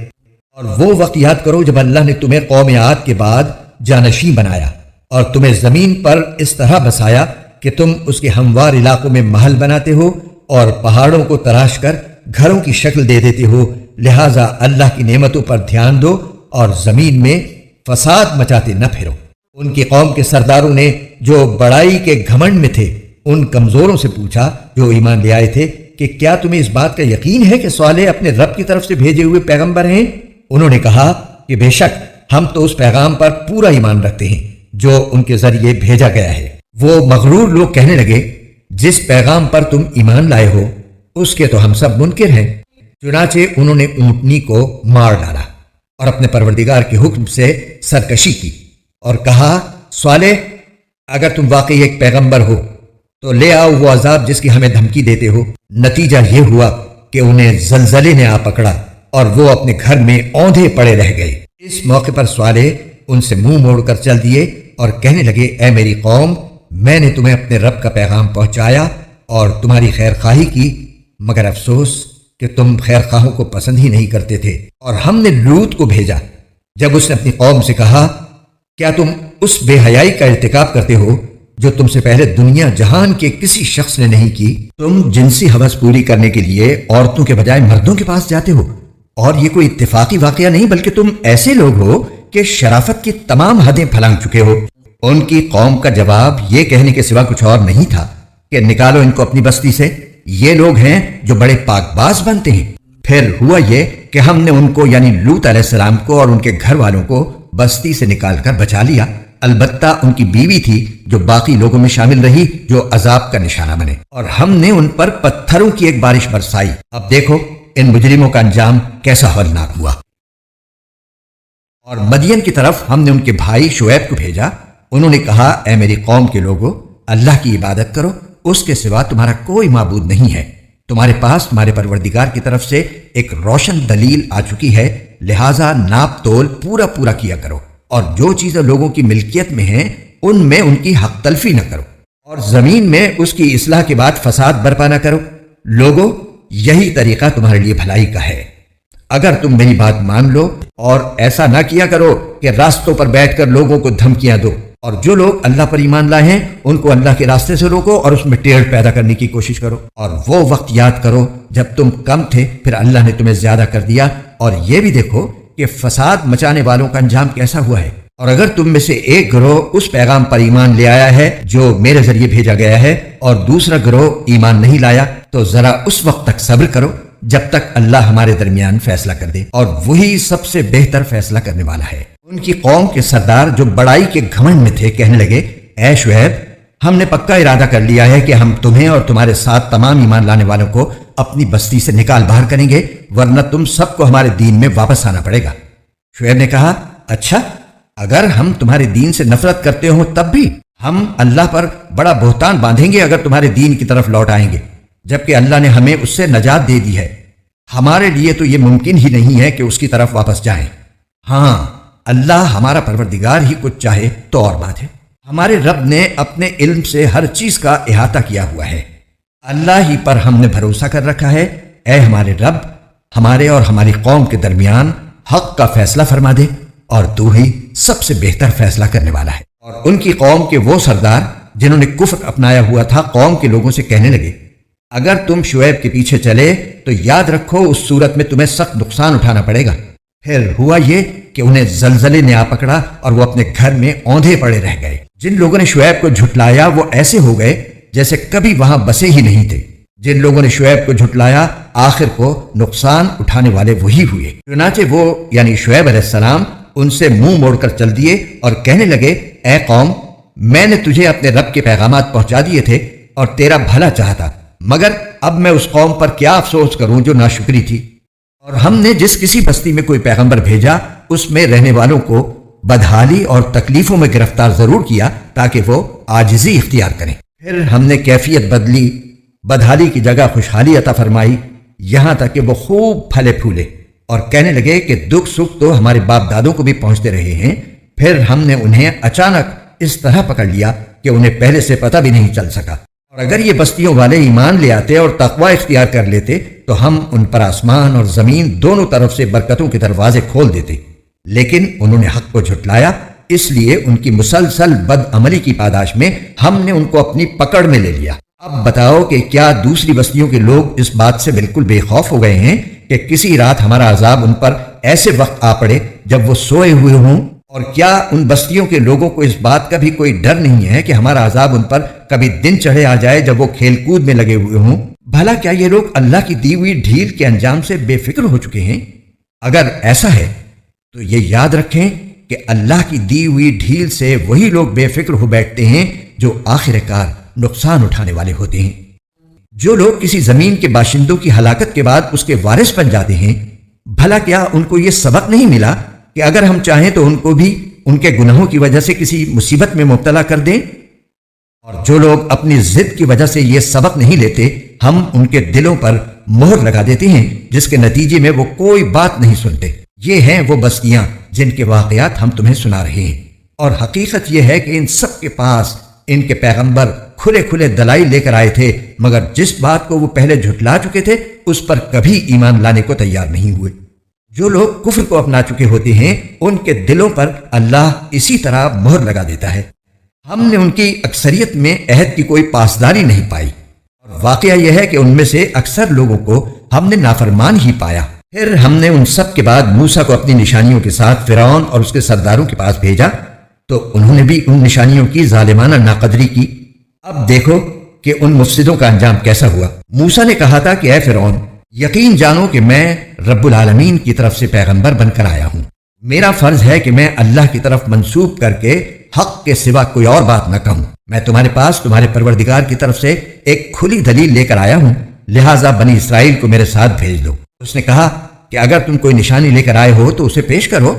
اور وہ وقت یاد کرو جب اللہ نے تمہیں قوم عاد کے بعد جانشین بنایا اور تمہیں زمین پر اس طرح بسایا کہ تم اس کے ہموار علاقوں میں محل بناتے ہو اور پہاڑوں کو تراش کر گھروں کی شکل دے دیتے ہو، لہٰذا اللہ کی نعمتوں پر دھیان دو اور زمین میں فساد مچاتے نہ پھرو۔ ان کی قوم کے سرداروں نے جو بڑائی کے گھمنڈ میں تھے ان کمزوروں سے پوچھا جو ایمان لے آئے تھے کہ کیا تمہیں اس بات کا یقین ہے کہ صالح اپنے رب کی طرف سے بھیجے ہوئے پیغمبر ہیں؟ انہوں نے کہا کہ بے شک ہم تو اس پیغام پر پورا ایمان رکھتے ہیں جو ان کے ذریعے بھیجا گیا ہے۔ وہ مغرور لوگ کہنے لگے، جس پیغام پر تم ایمان لائے ہو اس کے تو ہم سب منکر ہیں۔ چنانچہ انہوں نے اونٹنی کو مار ڈالا اور اپنے پروردگار کے حکم سے سرکشی کی اور کہا، صالح، اگر تم واقعی ایک پیغمبر ہو تو لے آؤ وہ عذاب جس کی ہمیں دھمکی دیتے ہو۔ نتیجہ یہ ہوا کہ انہیں زلزلے نے آ پکڑا اور وہ اپنے گھر میں اوندھے پڑے رہ گئے۔ اس موقع پر صالح ان سے منہ موڑ کر چل دیے اور کہنے لگے، اے میری قوم، میں نے تمہیں اپنے رب کا پیغام پہنچایا اور تمہاری خیر خواہی کی، مگر افسوس کہ تم خیر خواہوں کو پسند ہی نہیں کرتے تھے۔ اور ہم نے لوط کو بھیجا جب اس نے اپنی قوم سے کہا کیا تم اس بے حیائی کا ارتکاب کرتے ہو جو تم سے پہلے دنیا جہان کے کسی شخص نے نہیں کی؟ تم جنسی ہوس پوری کرنے کے لیے عورتوں کے بجائے مردوں کے پاس جاتے ہو، اور یہ کوئی اتفاقی واقعہ نہیں بلکہ تم ایسے لوگ ہو کہ شرافت کی تمام حدیں پھلانگ چکے ہو۔ ان کی قوم کا جواب یہ کہنے کے سوا کچھ اور نہیں تھا کہ نکالو ان کو اپنی بستی سے، یہ لوگ ہیں جو بڑے پاک باز بنتے ہیں۔ پھر ہوا یہ کہ ہم نے ان کو یعنی لوط علیہ السلام کو اور ان کے گھر والوں کو بستی سے نکال کر بچا لیا، البتہ ان کی بیوی تھی جو باقی لوگوں میں شامل رہی جو عذاب کا نشانہ بنے، اور ہم نے ان پر پتھروں کی ایک بارش برسائی۔ اب دیکھو ان مجرموں کا انجام کیسا ہولناک ہوا۔ اور مدین کی طرف ہم نے ان کے بھائی شعیب کو بھیجا، انہوں نے کہا اے میری قوم کے لوگو، اللہ کی عبادت کرو، اس کے سوا تمہارا کوئی معبود نہیں ہے، تمہارے پاس تمہارے پروردگار کی طرف سے ایک روشن دلیل آ چکی ہے، لہٰذا ناپ تول پورا پورا کیا کرو، اور جو چیزیں لوگوں کی ملکیت میں ہیں ان میں ان کی حق تلفی نہ کرو، اور زمین میں اس کی اصلاح کے بعد فساد برپا نہ کرو۔ لوگو یہی طریقہ تمہارے لیے بھلائی کا ہے، اگر تم میری بات مان لو اور ایسا نہ کیا کرو کہ راستوں پر بیٹھ کر لوگوں کو دھمکیاں دو، اور جو لوگ اللہ پر ایمان لائے ہیں ان کو اللہ کے راستے سے روکو اور اس میں ٹیڑھ پیدا کرنے کی کوشش کرو، اور وہ وقت یاد کرو جب تم کم تھے پھر اللہ نے تمہیں زیادہ کر دیا، اور یہ بھی دیکھو کہ فساد مچانے والوں کا انجام کیسا ہوا ہے۔ اور اگر تم میں سے ایک گروہ اس پیغام پر ایمان لے آیا ہے جو میرے ذریعے بھیجا گیا ہے اور دوسرا گروہ ایمان نہیں لایا تو ذرا اس وقت تک صبر کرو جب تک اللہ ہمارے درمیان فیصلہ کر دے، اور وہی سب سے بہتر فیصلہ کرنے والا ہے۔ ان کی قوم کے سردار جو بڑائی کے گھمنڈ میں تھے کہنے لگے اے شعیب، ہم نے پکا ارادہ کر لیا ہے کہ ہم تمہیں اور تمہارے ساتھ تمام ایمان لانے والوں کو اپنی بستی سے نکال باہر کریں گے، ورنہ تم سب کو ہمارے دین میں واپس آنا پڑے گا۔ شعیب نے کہا اچھا، اگر ہم تمہارے دین سے نفرت کرتے ہوں تب بھی ہم اللہ پر بڑا بہتان باندھیں گے اگر تمہارے دین کی طرف لوٹ آئیں گے، جبکہ اللہ نے ہمیں اس سے نجات دے دی ہے، ہمارے لیے تو یہ ممکن ہی نہیں ہے کہ اس کی طرف واپس جائیں۔ ہاں، اللہ ہمارا پروردگار ہی کچھ چاہے تو اور بات ہے، ہمارے رب نے اپنے علم سے ہر چیز کا احاطہ کیا ہوا ہے، اللہ ہی پر ہم نے بھروسہ کر رکھا ہے۔ اے ہمارے رب، ہمارے اور ہماری قوم کے درمیان حق کا فیصلہ فرما دے، اور تو ہی سب سے بہتر فیصلہ کرنے والا ہے۔ اور ان کی قوم کے وہ سردار جنہوں نے کفر اپنایا ہوا تھا قوم کے لوگوں سے کہنے لگے اگر تم شعیب کے پیچھے چلے تو یاد رکھو اس صورت میں تمہیں سخت نقصان اٹھانا پڑے گا۔ پھر ہوا یہ کہ انہیں زلزلے نے آ پکڑا اور وہ اپنے گھر میں اوندھے پڑے رہ گئے۔ جن لوگوں نے شعیب کو جھٹلایا وہ ایسے ہو گئے جیسے کبھی وہاں بسے ہی نہیں تھے، جن لوگوں نے شعیب کو جھٹلایا آخر کو نقصان اٹھانے والے وہی ہوئے۔ چنانچہ وہ یعنی شعیب علیہ السلام ان سے منہ موڑ کر چل دیے اور کہنے لگے اے قوم، میں نے تجھے اپنے رب کے پیغامات پہنچا دیے تھے اور تیرا بھلا چاہتا، مگر اب میں اس قوم پر کیا افسوس کروں جو ناشکری تھی۔ اور ہم نے جس کسی بستی میں کوئی پیغمبر بھیجا اس میں رہنے والوں کو بدحالی اور تکلیفوں میں گرفتار ضرور کیا تاکہ وہ عاجزی اختیار کریں، پھر ہم نے کیفیت بدلی، بدحالی کی جگہ خوشحالی عطا فرمائی، یہاں تک کہ وہ خوب پھلے پھولے اور کہنے لگے کہ دکھ سکھ تو ہمارے باپ دادوں کو بھی پہنچتے رہے ہیں۔ پھر ہم نے انہیں اچانک اس طرح پکڑ لیا کہ انہیں پہلے سے پتہ بھی نہیں چل سکا، اور اگر یہ بستیوں والے ایمان لے آتے اور تقوی اختیار کر لیتے تو ہم ان پر آسمان اور زمین دونوں طرف سے برکتوں کے دروازے کھول دیتے، لیکن انہوں نے حق کو جھٹلایا، اس لیے ان کی مسلسل بد عملی کی پاداش میں ہم نے ان کو اپنی پکڑ میں لے لیا۔ اب بتاؤ کہ کیا دوسری بستیوں کے لوگ اس بات سے بالکل بے خوف ہو گئے ہیں کہ کسی رات ہمارا عذاب ان پر ایسے وقت آ پڑے جب وہ سوئے ہوئے ہوں؟ اور کیا ان بستیوں کے لوگوں کو اس بات کا بھی کوئی ڈر نہیں ہے کہ ہمارا عذاب ان پر کبھی دن چڑھے آ جائے جب وہ کھیل کود میں لگے ہوئے ہوں؟ بھلا کیا یہ لوگ اللہ کی دی ہوئی ڈھیل کے انجام سے بے فکر ہو چکے ہیں؟ اگر ایسا ہے تو یہ یاد رکھیں کہ اللہ کی دی ہوئی ڈھیل سے وہی لوگ بے فکر ہو بیٹھتے ہیں جو آخر کار نقصان اٹھانے والے ہوتے ہیں۔ جو لوگ کسی زمین کے باشندوں کی ہلاکت کے بعد اس کے وارث بن جاتے ہیں، بھلا کیا ان کو یہ سبق نہیں ملا کہ اگر ہم چاہیں تو ان کو بھی ان کے گناہوں کی وجہ سے کسی مصیبت میں مبتلا کر دیں؟ اور جو لوگ اپنی ضد کی وجہ سے یہ سبق نہیں لیتے، ہم ان کے دلوں پر مہر لگا دیتے ہیں جس کے نتیجے میں وہ کوئی بات نہیں سنتے۔ یہ ہیں وہ بستیاں جن کے واقعات ہم تمہیں سنا رہے ہیں، اور حقیقت یہ ہے کہ ان سب کے پاس ان کے پیغمبر کھلے کھلے دلائل لے کر آئے تھے، مگر جس بات کو وہ پہلے جھٹلا چکے تھے اس پر کبھی ایمان لانے کو تیار نہیں ہوئے۔ جو لوگ کفر کو اپنا چکے ہوتے ہیں ان کے دلوں پر اللہ اسی طرح مہر لگا دیتا ہے۔ ہم نے ان کی اکثریت میں عہد کی کوئی پاسداری نہیں پائی، اور واقعہ یہ ہے کہ ان میں سے اکثر لوگوں کو ہم نے نافرمان ہی پایا۔ پھر ہم نے ان سب کے بعد موسیٰ کو اپنی نشانیوں کے ساتھ فرعون اور اس کے سرداروں کے پاس بھیجا، تو انہوں نے بھی ان نشانیوں کی ظالمانہ ناقدری کی۔ اب دیکھو کہ ان مفسدوں کا انجام کیسا ہوا۔ موسیٰ نے کہا تھا کہ اے فرعون، یقین جانو کہ میں رب العالمین کی طرف سے پیغمبر بن کر آیا ہوں۔ میرا فرض ہے کہ میں اللہ کی طرف منسوب کر کے حق کے سوا کوئی اور بات نہ کہوں۔ میں تمہارے پاس تمہارے پروردگار کی طرف سے ایک کھلی دلیل لے کر آیا ہوں، لہٰذا بنی اسرائیل کو میرے ساتھ بھیج دو۔ اس نے کہا کہ اگر تم کوئی نشانی لے کر آئے ہو تو اسے پیش کرو،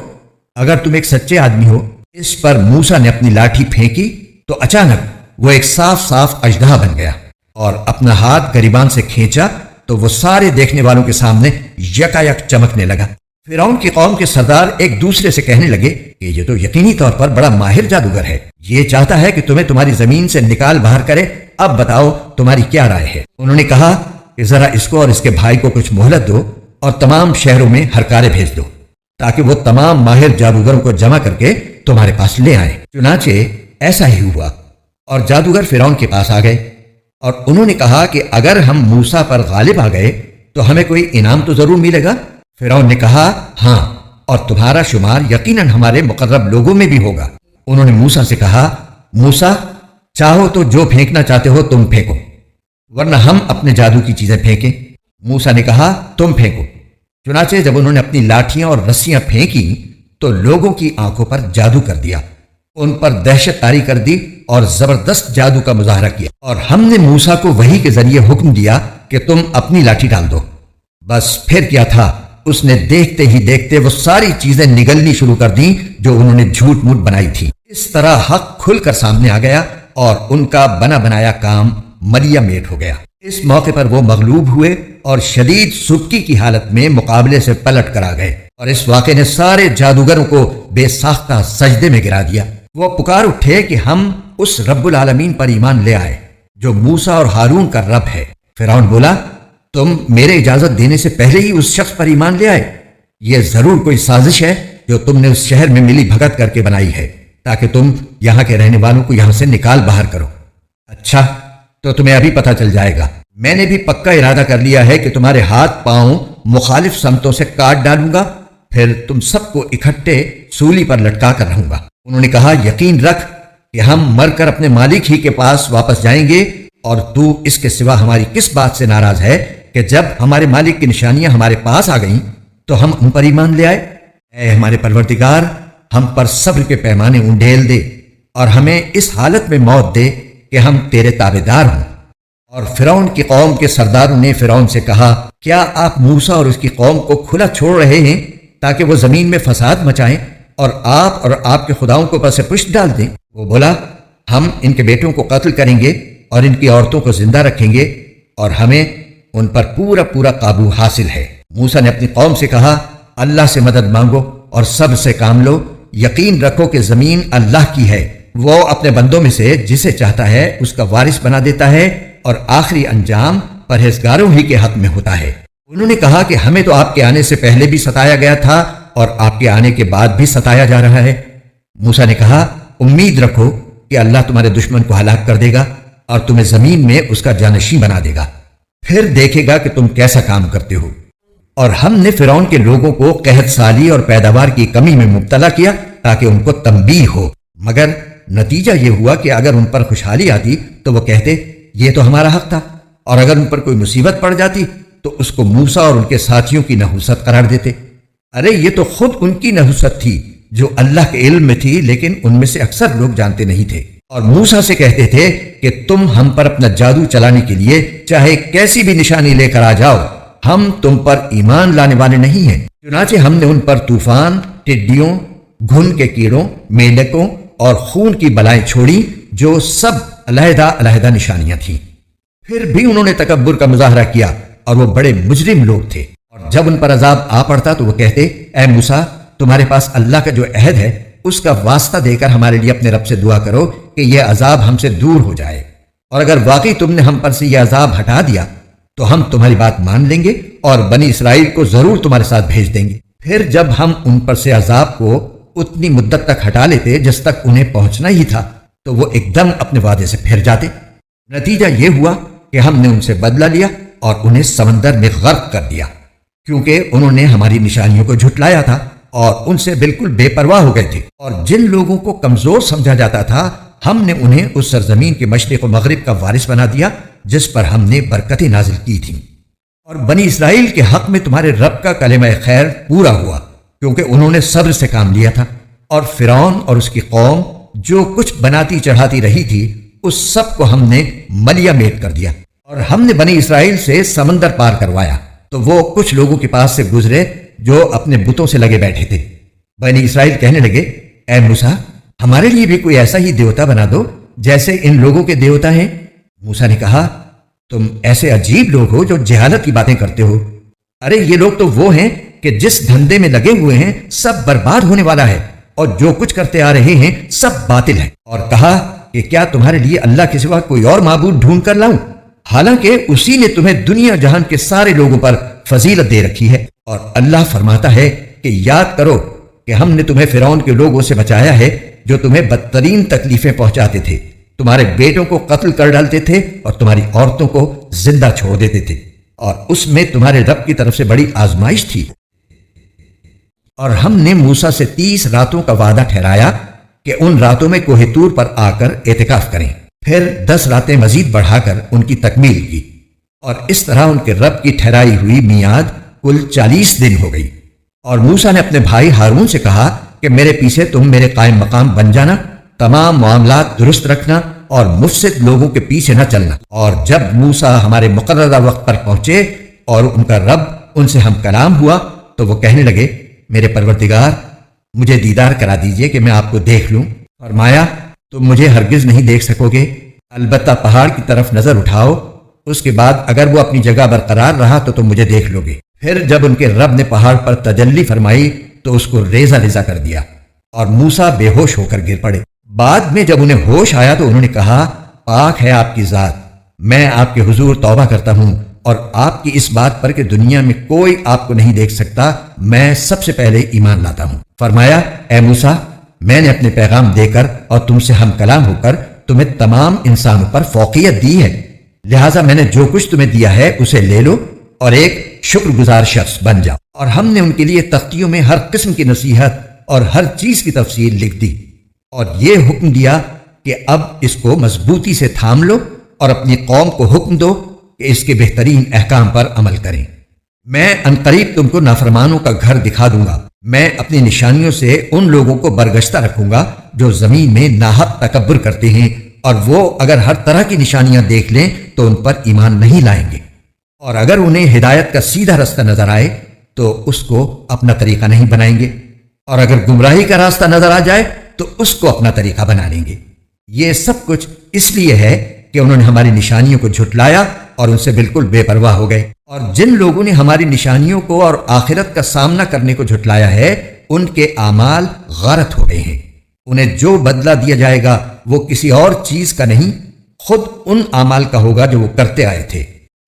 اگر تم ایک سچے آدمی ہو۔ اس پر موسیٰ نے اپنی لاٹھی پھینکی تو اچانک وہ ایک صاف صاف اژدہا بن گیا، اور اپنا ہاتھ گریبان سے کھینچا تو وہ سارے دیکھنے والوں کے سامنے یکایک چمکنے لگا۔ فرعون کی قوم کے سردار ایک دوسرے سے کہنے لگے کہ یہ تو یقینی طور پر بڑا ماہر جادوگر ہے، یہ چاہتا ہے کہ تمہیں تمہاری زمین سے نکال باہر کرے، اب بتاؤ تمہاری کیا رائے ہے؟ انہوں نے کہا کہ ذرا اس کو اور اس کے بھائی کو کچھ مہلت دو اور تمام شہروں میں ہرکارے بھیج دو، تاکہ وہ تمام ماہر جادوگروں کو جمع کر کے تمہارے پاس لے آئیں۔ چنانچہ ایسا ہی ہوا، اور جادوگر فرعون کے پاس آ گئے، اور انہوں نے کہا کہ اگر ہم موسیٰ پر غالب آ گئے تو ہمیں کوئی انعام تو ضرور ملے گا۔ فرعون نے کہا ہاں، اور تمہارا شمار یقیناً ہمارے مقرب لوگوں میں بھی ہوگا۔ انہوں نے موسیٰ سے کہا موسیٰ، چاہو تو جو پھینکنا چاہتے ہو تم پھینکو، ورنہ ہم اپنے جادو کی چیزیں پھینکیں۔ موسیٰ نے کہا تم پھینکو۔ چنانچہ جب انہوں نے اپنی لاٹھیاں اور رسیاں پھینکی تو لوگوں کی آنکھوں پر جادو کر دیا، ان پر دہشت طاری کر دی اور زبردست جادو کا مظاہرہ کیا، اور ہم نے موسیٰ کو وحی کے ذریعے حکم دیا کہ تم اپنی لاٹھی ڈال دو۔ بس پھر کیا تھا، اس نے دیکھتے ہی دیکھتے وہ ساری چیزیں نگلنی شروع کر دیں جو انہوں نے جھوٹ موٹ بنائی تھی۔ اس طرح حق کھل کر سامنے آ گیا اور ان کا بنا بنایا کام ملیا میٹ ہو گیا۔ اس موقع پر وہ مغلوب ہوئے اور شدید سبکی کی حالت میں مقابلے سے پلٹ کر آ گئے، اور اس واقعے نے سارے جادوگروں کو بے ساختہ سجدے میں گرا دیا۔ وہ پکار اٹھے کہ ہم اس رب العالمین پر ایمان لے آئے جو موسیٰ اور ہارون کا رب ہے۔ فرعون بولا تم میرے اجازت دینے سے پہلے ہی اس شخص پر ایمان لے آئے؟ یہ ضرور کوئی سازش ہے جو تم نے اس شہر میں ملی بھگت کر کے بنائی ہے، تاکہ تم یہاں کے رہنے والوں کو یہاں سے نکال باہر کرو۔ اچھا، تو تمہیں ابھی پتہ چل جائے گا۔ میں نے بھی پکا ارادہ کر لیا ہے کہ تمہارے ہاتھ پاؤں مخالف سمتوں سے کاٹ ڈالوں گا، پھر تم سب کو اکٹھے سولی پر لٹکا کر رہوں گا۔ انہوں نے کہا یقین رکھ کہ ہم مر کر اپنے مالک ہی کے پاس واپس جائیں گے، اور تو اس کے سوا ہماری کس بات سے ناراض ہے کہ جب ہمارے مالک کی نشانیاں ہمارے پاس آ گئیں تو ہم ان پر ایمان لے آئے؟ اے ہمارے پروردگار، ہم پر صبر کے پیمانے انڈھیل دے اور ہمیں اس حالت میں موت دے کہ ہم تیرے تابعدار ہوں۔ اور فرعون کی قوم کے سرداروں نے فرعون سے کہا کیا آپ موسیٰ اور اس کی قوم کو کھلا چھوڑ رہے ہیں تاکہ وہ زمین میں فساد مچائیں اور آپ کے خداؤں کو پس پشت ڈال دیں؟ وہ بولا ہم ان کے بیٹوں کو قتل کریں گے اور ان کی عورتوں کو زندہ رکھیں گے، اور ہمیں ان پر پورا پورا قابو حاصل ہے۔ موسیٰ نے اپنی قوم سے کہا اللہ سے مدد مانگو اور صبر سے کام لو، یقین رکھو کہ زمین اللہ کی ہے، وہ اپنے بندوں میں سے جسے چاہتا ہے اس کا وارث بنا دیتا ہے، اور آخری انجام پرہیزگاروں ہی کے حق میں ہوتا ہے۔ انہوں نے کہا کہ ہمیں تو آپ کے آنے سے پہلے بھی ستایا گیا تھا اور آپ کے آنے کے بعد بھی ستایا جا رہا ہے۔ موسیٰ نے کہا امید رکھو کہ اللہ تمہارے دشمن کو ہلاک کر دے گا اور تمہیں زمین میں اس کا جانشین بنا دے گا، پھر دیکھے گا کہ تم کیسا کام کرتے ہو۔ اور ہم نے فرعون کے لوگوں کو قحط سالی اور پیداوار کی کمی میں مبتلا کیا تاکہ ان کو تنبیہ ہو، مگر نتیجہ یہ ہوا کہ اگر ان پر خوشحالی آتی تو وہ کہتے یہ تو ہمارا حق تھا، اور اگر ان پر کوئی مصیبت پڑ جاتی تو اس کو موسیٰ اور ان کے ساتھیوں کی نحوست قرار دیتے۔ ارے یہ تو خود ان کی نحوست تھی جو اللہ کے علم میں تھی، لیکن ان میں سے اکثر لوگ جانتے نہیں تھے، اور موسیٰ سے کہتے تھے کہ تم ہم پر اپنا جادو چلانے کے لیے چاہے کیسی بھی نشانی لے کر آ جاؤ، ہم تم پر ایمان لانے والے نہیں ہیں۔ چنانچہ ہم نے ان پر طوفان، ٹڈیوں، گھن کے کیڑوں، میلکوں اور خون کی بلائیں چھوڑی جو سب علیحدہ علیحدہ نشانیاں تھیں۔ پھر بھی انہوں نے تکبر کا مظاہرہ کیا اور وہ بڑے مجرم لوگ تھے، اور جب ان پر عذاب آ پڑتا تو وہ کہتے اے موسیٰ، تمہارے پاس اللہ کا جو عہد ہے اس کا واسطہ دے کر ہمارے لیے اپنے رب سے دعا کرو کہ یہ عذاب ہم سے دور ہو جائے، اور اگر واقعی تم نے ہم پر سے یہ عذاب ہٹا دیا تو ہم تمہاری بات مان لیں گے اور بنی اسرائیل کو ضرور تمہارے ساتھ بھیج دیں گے۔ پھر جب ہم ان پر سے عذاب کو اتنی مدت تک ہٹا لیتے جس تک انہیں پہنچنا ہی تھا تو وہ ایک دم اپنے وعدے سے پھر جاتے۔ نتیجہ یہ ہوا کہ ہم نے ان سے بدلہ لیا اور انہیں سمندر میں غرق کر دیا، کیونکہ انہوں نے ہماری نشانیوں کو جھٹلایا تھا اور ان سے بالکل بے پرواہ ہو گئے تھے۔ اور جن لوگوں کو کمزور سمجھا جاتا تھا ہم نے انہیں اس سرزمین کے مشرق و مغرب کا وارث بنا دیا جس پر ہم نے برکتیں نازل کی تھیں۔ اور بنی اسرائیل کے حق میں تمہارے رب کا کلمہ خیر پورا ہوا، کیونکہ انہوں نے صبر سے کام لیا تھا، اور فرعون اور اس کی قوم جو کچھ بناتی چڑھاتی رہی تھی اس سب کو ہم نے ملیا میٹ کر دیا۔ اور ہم نے بنی اسرائیل سے سمندر پار کروایا تو وہ کچھ لوگوں کے پاس سے گزرے جو اپنے بتوں سے لگے بیٹھے تھے۔ بنی اسرائیل کہنے لگے، اے موسیٰ، ہمارے لیے بھی کوئی ایسا ہی دیوتا بنا دو جیسے ان لوگوں کے دیوتا ہیں۔ موسیٰ نے کہا، تم ایسے عجیب لوگ ہو جو جہالت کی باتیں کرتے ہو۔ ارے یہ لوگ تو وہ ہیں کہ جس دھندے میں لگے ہوئے ہیں سب برباد ہونے والا ہے، اور جو کچھ کرتے آ رہے ہیں سب باطل ہے۔ اور کہا کہ کیا تمہارے لیے اللہ کے سوا کوئی اور معبود ڈھونڈ کر لاؤں، حالانکہ اسی نے تمہیں دنیا جہان کے سارے لوگوں پر فضیلت دے رکھی ہے۔ اور اللہ فرماتا ہے کہ یاد کرو کہ ہم نے تمہیں فرعون کے لوگوں سے بچایا ہے جو تمہیں بدترین تکلیفیں پہنچاتے تھے، تمہارے بیٹوں کو قتل کر ڈالتے تھے اور تمہاری عورتوں کو زندہ چھوڑ دیتے تھے، اور اس میں تمہارے رب کی طرف سے بڑی آزمائش تھی۔ اور ہم نے موسیٰ سے 30 راتوں کا وعدہ ٹھہرایا کہ ان راتوں میں کوہ طور پر آ کر اعتکاف کریں، پھر 10 راتیں مزید بڑھا کر ان کی تکمیل کی، اور اس طرح ان کے رب کی ٹھہرائی ہوئی میعاد کل 40 دن ہو گئی۔ اور موسیٰ نے اپنے بھائی ہارون سے کہا کہ میرے پیچھے تم میرے قائم مقام بن جانا، تمام معاملات درست رکھنا اور مفسد لوگوں کے پیچھے نہ چلنا۔ اور جب موسیٰ ہمارے مقررہ وقت پر پہنچے اور ان کا رب ان سے ہم کلام ہوا تو وہ کہنے لگے، میرے پروردگار، مجھے دیدار کرا دیجئے کہ میں آپ کو دیکھ لوں۔ فرمایا، تم مجھے ہرگز نہیں دیکھ سکو گے، البتہ پہاڑ کی طرف نظر اٹھاؤ، اس کے بعد اگر وہ اپنی جگہ برقرار رہا تو تم مجھے دیکھ لو گے۔ پھر جب ان کے رب نے پہاڑ پر تجلی فرمائی تو اس کو ریزہ ریزہ کر دیا، اور موسیٰ بے ہوش ہو کر گر پڑے۔ بعد میں جب انہیں ہوش آیا تو انہوں نے کہا، پاک ہے آپ کی ذات، میں آپ کے حضور توبہ کرتا ہوں، اور آپ کی اس بات پر کہ دنیا میں کوئی آپ کو نہیں دیکھ سکتا میں سب سے پہلے ایمان لاتا ہوں۔ فرمایا، اے موسیٰ، میں نے اپنے پیغام دے کر اور تم سے ہم کلام ہو کر تمہیں تمام انسانوں پر فوقیت دی ہے، لہٰذا میں نے جو کچھ تمہیں دیا ہے اسے لے لو اور ایک شکر گزار شخص بن جاؤ۔ اور ہم نے ان کے لیے تختیوں میں ہر قسم کی نصیحت اور ہر چیز کی تفصیل لکھ دی، اور یہ حکم دیا کہ اب اس کو مضبوطی سے تھام لو اور اپنی قوم کو حکم دو کہ اس کے بہترین احکام پر عمل کریں۔ میں عنقریب تم کو نافرمانوں کا گھر دکھا دوں گا، میں اپنی نشانیوں سے ان لوگوں کو برگشتہ رکھوں گا جو زمین میں ناحق تکبر کرتے ہیں، اور وہ اگر ہر طرح کی نشانیاں دیکھ لیں تو ان پر ایمان نہیں لائیں گے، اور اگر انہیں ہدایت کا سیدھا راستہ نظر آئے تو اس کو اپنا طریقہ نہیں بنائیں گے، اور اگر گمراہی کا راستہ نظر آ جائے تو اس کو اپنا طریقہ بنا لیں گے۔ یہ سب کچھ اس لیے ہے کہ انہوں نے ہماری نشانیوں کو جھٹلایا اور ان سے بالکل بے پرواہ ہو گئے۔ اور جن لوگوں نے ہماری نشانیوں کو اور آخرت کا سامنا کرنے کو جھٹلایا ہے ان کے اعمال غارت ہو گئے ہیں، انہیں جو بدلہ دیا جائے گا وہ کسی اور چیز کا نہیں، خود ان اعمال کا ہوگا جو وہ کرتے آئے تھے۔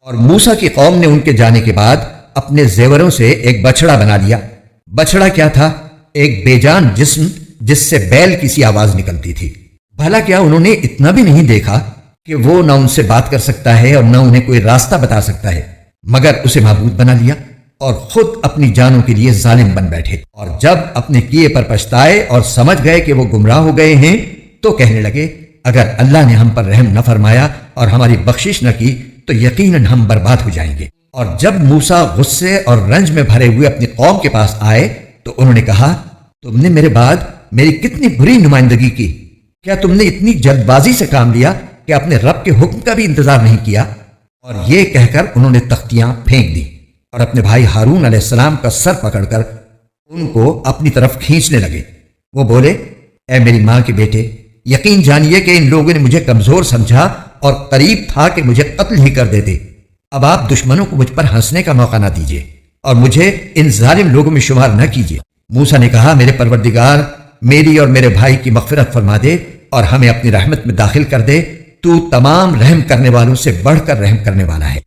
اور موسیٰ کی قوم نے ان کے جانے کے بعد اپنے زیوروں سے ایک بچڑا بنا لیا۔ بچڑا کیا تھا؟ ایک بے جان جسم جس سے بیل کی سی آواز نکلتی تھی۔ بھلا کیا انہوں نے اتنا بھی نہیں دیکھا کہ وہ نہ ان سے بات کر سکتا ہے اور نہ انہیں کوئی راستہ بتا سکتا ہے، مگر اسے معبود بنا لیا اور خود اپنی جانوں کے لیے ظالم بن بیٹھے۔ اور جب اپنے کیے پر پچھتائے اور سمجھ گئے کہ وہ گمراہ ہو گئے ہیں تو کہنے لگے، اگر اللہ نے ہم پر رحم نہ فرمایا اور ہماری بخشش نہ کی تو یقیناً ہم برباد ہو جائیں گے۔ اور جب موسیٰ غصے اور رنج میں بھرے ہوئے اپنی قوم کے پاس آئے تو انہوں نے کہا، تم نے میرے بعد میری کتنی بری نمائندگی کی، کیا تم نے اتنی جلد بازی سے کام لیا کہ اپنے رب کے حکم کا بھی انتظار نہیں کیا؟ اور یہ کہہ کر انہوں نے تختیاں پھینک دی اور اپنے بھائی ہارون علیہ السلام کا سر پکڑ کر ان کو اپنی طرف کھینچنے لگے۔ وہ بولے، اے میری ماں کے بیٹے، یقین جانیے کہ ان لوگوں نے مجھے کمزور سمجھا اور قریب تھا کہ مجھے قتل ہی کر دیتے۔ اب آپ دشمنوں کو مجھ پر ہنسنے کا موقع نہ دیجیے اور مجھے ان ظالم لوگوں میں شمار نہ کیجیے۔ موسیٰ نے کہا، میرے پروردگار، میری اور میرے بھائی کی مغفرت فرما دے اور ہمیں اپنی رحمت میں داخل کر دے، تو تمام رحم کرنے والوں سے بڑھ کر رحم کرنے والا ہے۔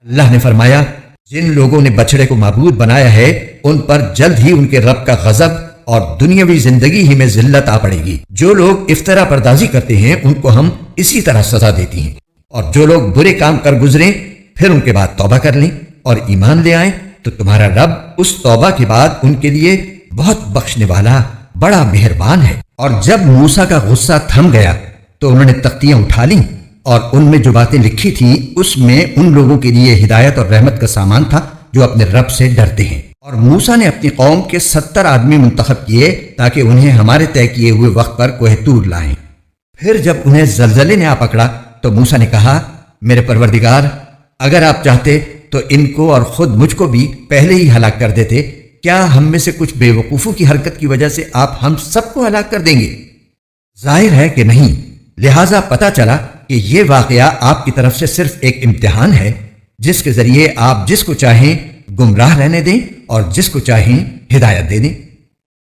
اللہ نے فرمایا، جن لوگوں نے بچڑے کو معبود بنایا ہے ان پر جلد ہی ان کے رب کا غضب اور دنیاوی زندگی ہی میں ذلت آ پڑے گی۔ جو لوگ افترا پردازی کرتے ہیں ان کو ہم اسی طرح سزا دیتی ہیں، اور جو لوگ برے کام کر گزریں پھر ان کے بعد توبہ کر لیں اور ایمان لے آئیں تو تمہارا رب اس توبہ کے بعد ان کے لیے بہت بخشنے والا بڑا مہربان ہے۔ اور جب موسیٰ کا غصہ تھم گیا تو انہوں نے تختیاں اٹھا لیں، اور ان میں جو باتیں لکھی تھیں اس میں ان لوگوں کے لیے ہدایت اور رحمت کا سامان تھا جو اپنے رب سے ڈرتے ہیں۔ اور موسیٰ نے اپنی قوم کے 70 آدمی منتخب کیے تاکہ انہیں ہمارے طے کیے ہوئے وقت پر کوہ طور لائیں۔ پھر جب انہیں زلزلے نے آ پکڑا تو موسیٰ نے کہا، میرے پروردگار، اگر آپ چاہتے تو ان کو اور خود مجھ کو بھی پہلے ہی ہلاک کر دیتے۔ کیا ہم میں سے کچھ بے وقوفوں کی حرکت کی وجہ سے آپ ہم سب کو ہلاک کر دیں گے؟ ظاہر ہے کہ نہیں، لہٰذا پتہ چلا کہ یہ واقعہ آپ کی طرف سے صرف ایک امتحان ہے جس کے ذریعے آپ جس کو چاہیں گمراہ رہنے دیں اور جس کو چاہیں ہدایت دے دیں۔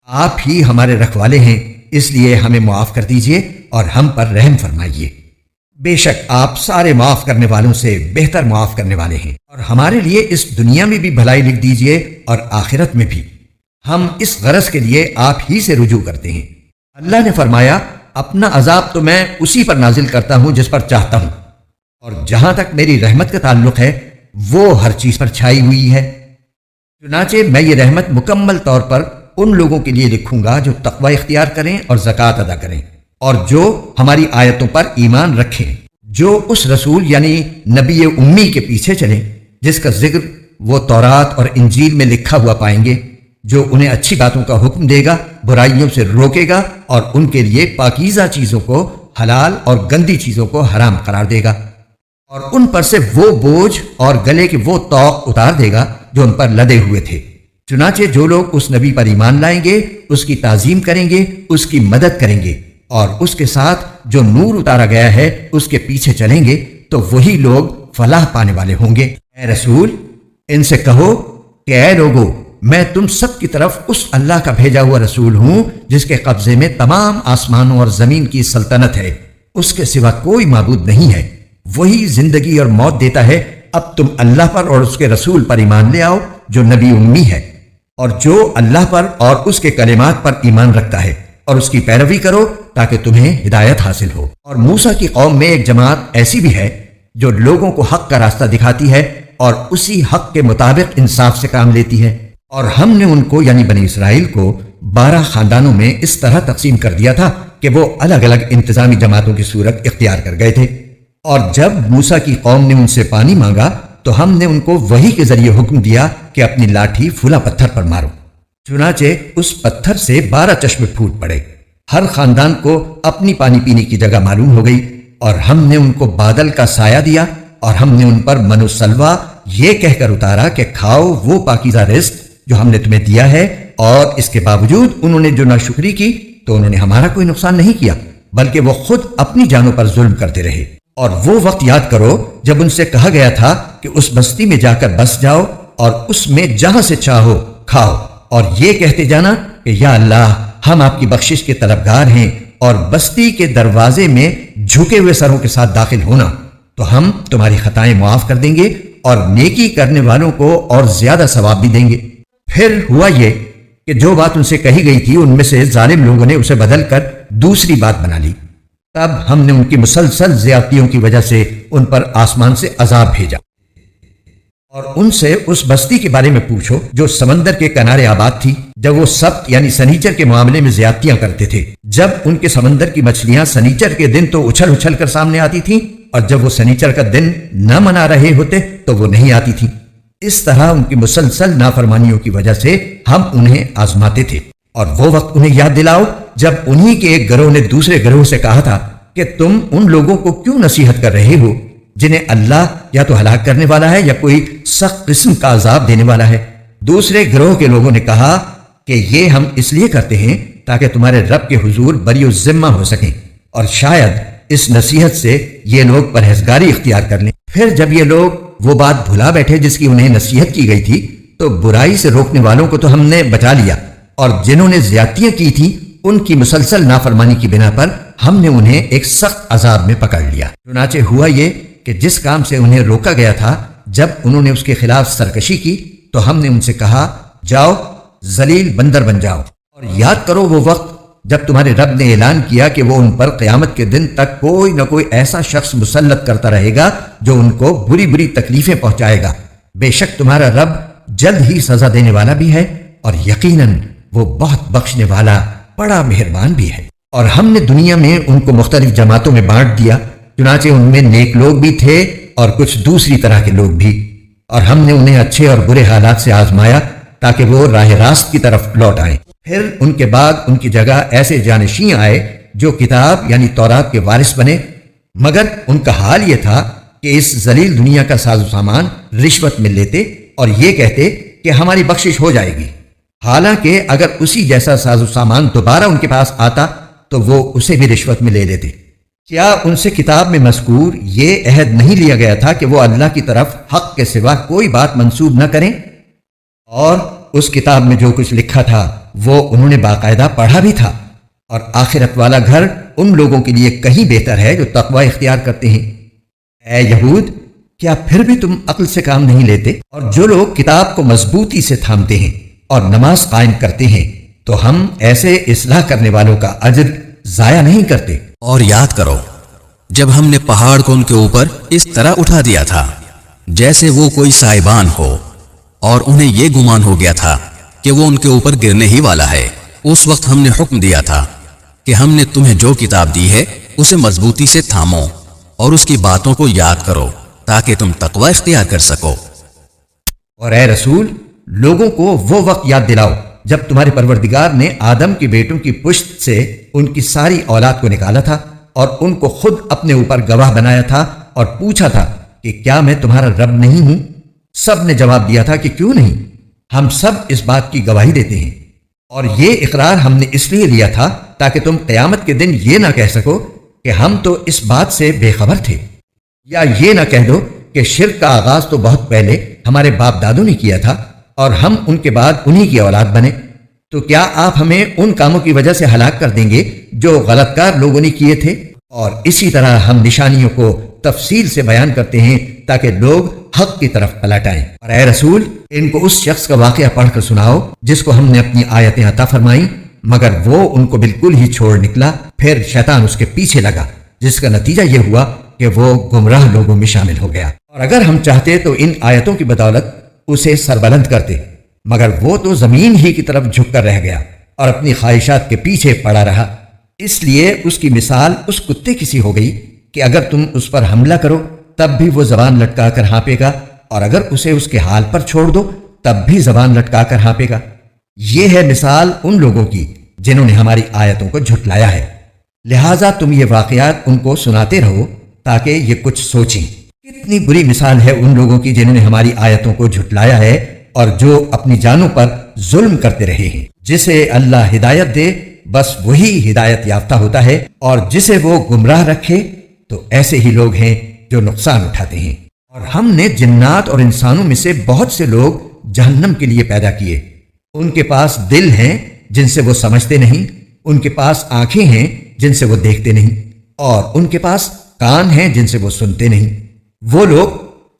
آپ ہی ہمارے رکھوالے ہیں، اس لیے ہمیں معاف کر دیجئے اور ہم پر رحم فرمائیے۔ بے شک آپ سارے معاف کرنے والوں سے بہتر معاف کرنے والے ہیں، اور ہمارے لیے اس دنیا میں بھی بھلائی لکھ دیجئے اور آخرت میں بھی۔ ہم اس غرض کے لیے آپ ہی سے رجوع کرتے ہیں۔ اللہ نے فرمایا، اپنا عذاب تو میں اسی پر نازل کرتا ہوں جس پر چاہتا ہوں، اور جہاں تک میری رحمت کا تعلق ہے وہ ہر چیز پر چھائی ہوئی ہے۔ چنانچہ میں یہ رحمت مکمل طور پر ان لوگوں کے لیے لکھوں گا جو تقوی اختیار کریں اور زکوٰۃ ادا کریں، اور جو ہماری آیتوں پر ایمان رکھیں، جو اس رسول یعنی نبی امی کے پیچھے چلیں جس کا ذکر وہ تورات اور انجیل میں لکھا ہوا پائیں گے، جو انہیں اچھی باتوں کا حکم دے گا، برائیوں سے روکے گا، اور ان کے لیے پاکیزہ چیزوں کو حلال اور گندی چیزوں کو حرام قرار دے گا، اور ان پر سے وہ بوجھ اور گلے کے وہ طوق اتار دے گا جو ان پر لدے ہوئے تھے۔ چنانچہ جو لوگ اس نبی پر ایمان لائیں گے، اس کی تعظیم کریں گے، اس کی مدد کریں گے، اور اس کے ساتھ جو نور اتارا گیا ہے اس کے پیچھے چلیں گے تو وہی لوگ فلاح پانے والے ہوں گے۔ اے رسول، ان سے کہو کہ اے لوگو، میں تم سب کی طرف اس اللہ کا بھیجا ہوا رسول ہوں جس کے قبضے میں تمام آسمانوں اور زمین کی سلطنت ہے، اس کے سوا کوئی معبود نہیں ہے، وہی زندگی اور موت دیتا ہے۔ اب تم اللہ پر اور اس کے رسول پر ایمان لے آؤ جو نبی امی ہے، اور جو اللہ پر اور اس کے کلمات پر ایمان رکھتا ہے، اور اس کی پیروی کرو تاکہ تمہیں ہدایت حاصل ہو۔ اور موسیٰ کی قوم میں ایک جماعت ایسی بھی ہے جو لوگوں کو حق کا راستہ دکھاتی ہے اور اسی حق کے مطابق انصاف سے کام لیتی ہے۔ اور ہم نے ان کو یعنی بنی اسرائیل کو 12 خاندانوں میں اس طرح تقسیم کر دیا تھا کہ وہ الگ الگ انتظامی جماعتوں کی صورت اختیار کر گئے تھے۔ اور جب موسیٰ کی قوم نے ان سے پانی مانگا تو ہم نے ان کو وحی کے ذریعے حکم دیا کہ اپنی لاٹھی پھولا پتھر پر مارو۔ چنانچہ اس پتھر سے 12 چشمے پھوٹ پڑے، ہر خاندان کو اپنی پانی پینے کی جگہ معلوم ہو گئی، اور ہم نے ان کو بادل کا سایہ دیا، اور ہم نے ان پر من و سلوہ یہ کہہ کر اتارا کہ کھاؤ وہ پاکیزہ رزق جو ہم نے تمہیں دیا ہے، اور اس کے باوجود انہوں نے جو ناشکری کی تو انہوں نے ہمارا کوئی نقصان نہیں کیا بلکہ وہ خود اپنی جانوں پر ظلم کرتے رہے۔ اور وہ وقت یاد کرو جب ان سے کہا گیا تھا کہ اس بستی میں جا کر بس جاؤ اور اس میں جہاں سے چاہو کھاؤ، اور یہ کہتے جانا کہ یا اللہ، ہم آپ کی بخشش کے طلبگار ہیں، اور بستی کے دروازے میں جھکے ہوئے سروں کے ساتھ داخل ہونا تو ہم تمہاری خطائیں معاف کر دیں گے اور نیکی کرنے والوں کو اور زیادہ ثواب بھی دیں گے۔ پھر ہوا یہ کہ جو بات ان سے کہی گئی تھی ان میں سے ظالم لوگوں نے اسے بدل کر دوسری بات بنا لی، تب ہم نے ان کی مسلسل زیادتیوں کی وجہ سے ان پر آسمان سے عذاب بھیجا۔ اور ان سے اس بستی کے بارے میں پوچھو جو سمندر کے کنارے آباد تھی، جب وہ سبت یعنی سنیچر کے معاملے میں زیادتیاں کرتے تھے، جب ان کے سمندر کی مچھلیاں سنیچر کے دن تو اچھل اچھل کر سامنے آتی تھیں، اور جب وہ سنیچر کا دن نہ منا رہے ہوتے تو وہ نہیں آتی تھیں۔ اس طرح ان کی مسلسل نافرمانیوں کی وجہ سے ہم انہیں آزماتے تھے۔ اور وہ وقت انہیں یاد دلاؤ جب انہی کے ایک گروہ نے دوسرے گروہ سے کہا تھا کہ تم ان لوگوں کو کیوں نصیحت کر رہے ہو جنہیں اللہ یا تو ہلاک کرنے والا ہے یا کوئی سخت قسم کا عذاب دینے والا ہے۔ دوسرے گروہ کے لوگوں نے کہا کہ یہ ہم اس لیے کرتے ہیں تاکہ تمہارے رب کے حضور بری الذمہ ہو سکیں، اور شاید اس نصیحت سے یہ لوگ پرہیزگاری اختیار کر لیں۔ پھر جب یہ لوگ وہ بات بھلا بیٹھے جس کی انہیں نصیحت کی گئی تھی تو برائی سے روکنے والوں کو تو ہم نے بچا لیا، اور جنہوں نے زیادتیاں کی تھی ان کی مسلسل نافرمانی کی بنا پر ہم نے انہیں ایک سخت عذاب میں پکڑ لیا۔ چنانچہ ہوا یہ کہ جس کام سے انہیں روکا گیا تھا، جب انہوں نے اس کے خلاف سرکشی کی تو ہم نے ان سے کہا جاؤ ذلیل بندر بن جاؤ، اور یاد کرو وہ وقت جب تمہارے رب نے اعلان کیا کہ وہ ان پر قیامت کے دن تک کوئی نہ کوئی ایسا شخص مسلط کرتا رہے گا جو ان کو بری بری تکلیفیں پہنچائے گا۔ بے شک تمہارا رب جلد ہی سزا دینے والا بھی ہے اور یقیناً وہ بہت بخشنے والا بڑا مہربان بھی ہے۔ اور ہم نے دنیا میں ان کو مختلف جماعتوں میں بانٹ دیا، چنانچہ ان میں نیک لوگ بھی تھے اور کچھ دوسری طرح کے لوگ بھی، اور ہم نے انہیں اچھے اور برے حالات سے آزمایا تاکہ وہ راہ راست کی طرف لوٹ آئیں۔ پھر ان کے بعد ان کی جگہ ایسے جانشین آئے جو کتاب یعنی تورات کے وارث بنے، مگر ان کا حال یہ تھا کہ اس ذلیل دنیا کا ساز و سامان رشوت میں لیتے اور یہ کہتے کہ ہماری بخشش ہو جائے گی، حالانکہ اگر اسی جیسا ساز و سامان دوبارہ ان کے پاس آتا تو وہ اسے بھی رشوت میں لے لیتے۔ کیا ان سے کتاب میں مذکور یہ عہد نہیں لیا گیا تھا کہ وہ اللہ کی طرف حق کے سوا کوئی بات منسوب نہ کریں؟ اور اس کتاب میں جو کچھ لکھا تھا وہ انہوں نے باقاعدہ پڑھا بھی تھا، اور آخرت والا گھر ان لوگوں کے لیے کہیں بہتر ہے جو تقوی اختیار کرتے ہیں۔ اے یہود، کیا پھر بھی تم عقل سے کام نہیں لیتے؟ اور جو لوگ کتاب کو مضبوطی سے تھامتے ہیں اور نماز قائم کرتے ہیں تو ہم ایسے اصلاح کرنے والوں کا اجر ضائع نہیں کرتے۔ اور یاد کرو جب ہم نے پہاڑ کو ان کے اوپر اس طرح اٹھا دیا تھا جیسے وہ کوئی سائبان ہو، اور انہیں یہ گمان ہو گیا تھا کہ وہ ان کے اوپر گرنے ہی والا ہے۔ اس وقت ہم نے حکم دیا تھا کہ ہم نے تمہیں جو کتاب دی ہے اسے مضبوطی سے تھامو اور اس کی باتوں کو یاد کرو تاکہ تم تقوی اختیار کر سکو۔ اور اے رسول، لوگوں کو وہ وقت یاد دلاؤ جب تمہارے پروردگار نے آدم کی بیٹوں کی پشت سے ان کی ساری اولاد کو نکالا تھا اور ان کو خود اپنے اوپر گواہ بنایا تھا اور پوچھا تھا کہ کیا میں تمہارا رب نہیں ہوں؟ سب نے جواب دیا تھا کہ کیوں نہیں، ہم سب اس بات کی گواہی دیتے ہیں۔ اور یہ اقرار ہم نے اس لیے لیا تھا تاکہ تم قیامت کے دن یہ نہ کہہ سکو کہ ہم تو اس بات سے بے خبر تھے، یا یہ نہ کہہ دو کہ شرک کا آغاز تو بہت پہلے ہمارے باپ دادوں نے کیا تھا اور ہم ان کے بعد انہی کی اولاد بنے۔ تو کیا آپ ہمیں ان کاموں کی وجہ سے ہلاک کر دیں گے جو غلط کار لوگوں نے کیے تھے؟ اور اسی طرح ہم نشانیوں کو تفصیل سے بیان کرتے ہیں تاکہ لوگ حق کی طرف پلٹ آئیں۔ اور اے رسول، ان کو اس شخص کا واقعہ پڑھ کر سناؤ جس کو ہم نے اپنی آیتیں عطا فرمائیں مگر وہ ان کو بالکل ہی چھوڑ نکلا، پھر شیطان اس کے پیچھے لگا، جس کا نتیجہ یہ ہوا کہ وہ گمراہ لوگوں میں شامل ہو گیا۔ اور اگر ہم چاہتے تو ان آیتوں کی بدولت اسے سربلند کرتے، مگر وہ تو زمین ہی کی طرف جھک کر رہ گیا اور اپنی خواہشات کے پیچھے پڑا رہا۔ اس لیے اس کی مثال اس کتے کی سی ہو گئی کہ اگر تم اس پر حملہ کرو تب بھی وہ زبان لٹکا کر ہانپے گا، اور اگر اسے اس کے حال پر چھوڑ دو تب بھی زبان لٹکا کر ہانپے گا۔ یہ ہے مثال ان لوگوں کی جنہوں نے ہماری آیتوں کو جھٹلایا ہے، لہٰذا تم یہ واقعات ان کو سناتے رہو تاکہ یہ کچھ سوچیں۔ کتنی بری مثال ہے ان لوگوں کی جنہوں نے ہماری آیتوں کو جھٹلایا ہے اور جو اپنی جانوں پر ظلم کرتے رہے ہیں۔ جسے اللہ ہدایت دے بس وہی ہدایت یافتہ ہوتا ہے، اور جسے وہ گمراہ رکھے تو ایسے ہی لوگ ہیں جو نقصان اٹھاتے ہیں۔ اور ہم نے جنات اور انسانوں میں سے بہت سے لوگ جہنم کے لیے پیدا کیے، ان کے پاس دل ہیں جن سے وہ سمجھتے نہیں، ان کے پاس آنکھیں ہیں جن سے وہ دیکھتے نہیں، اور ان کے پاس کان ہیں جن سے وہ سنتے نہیں۔ وہ لوگ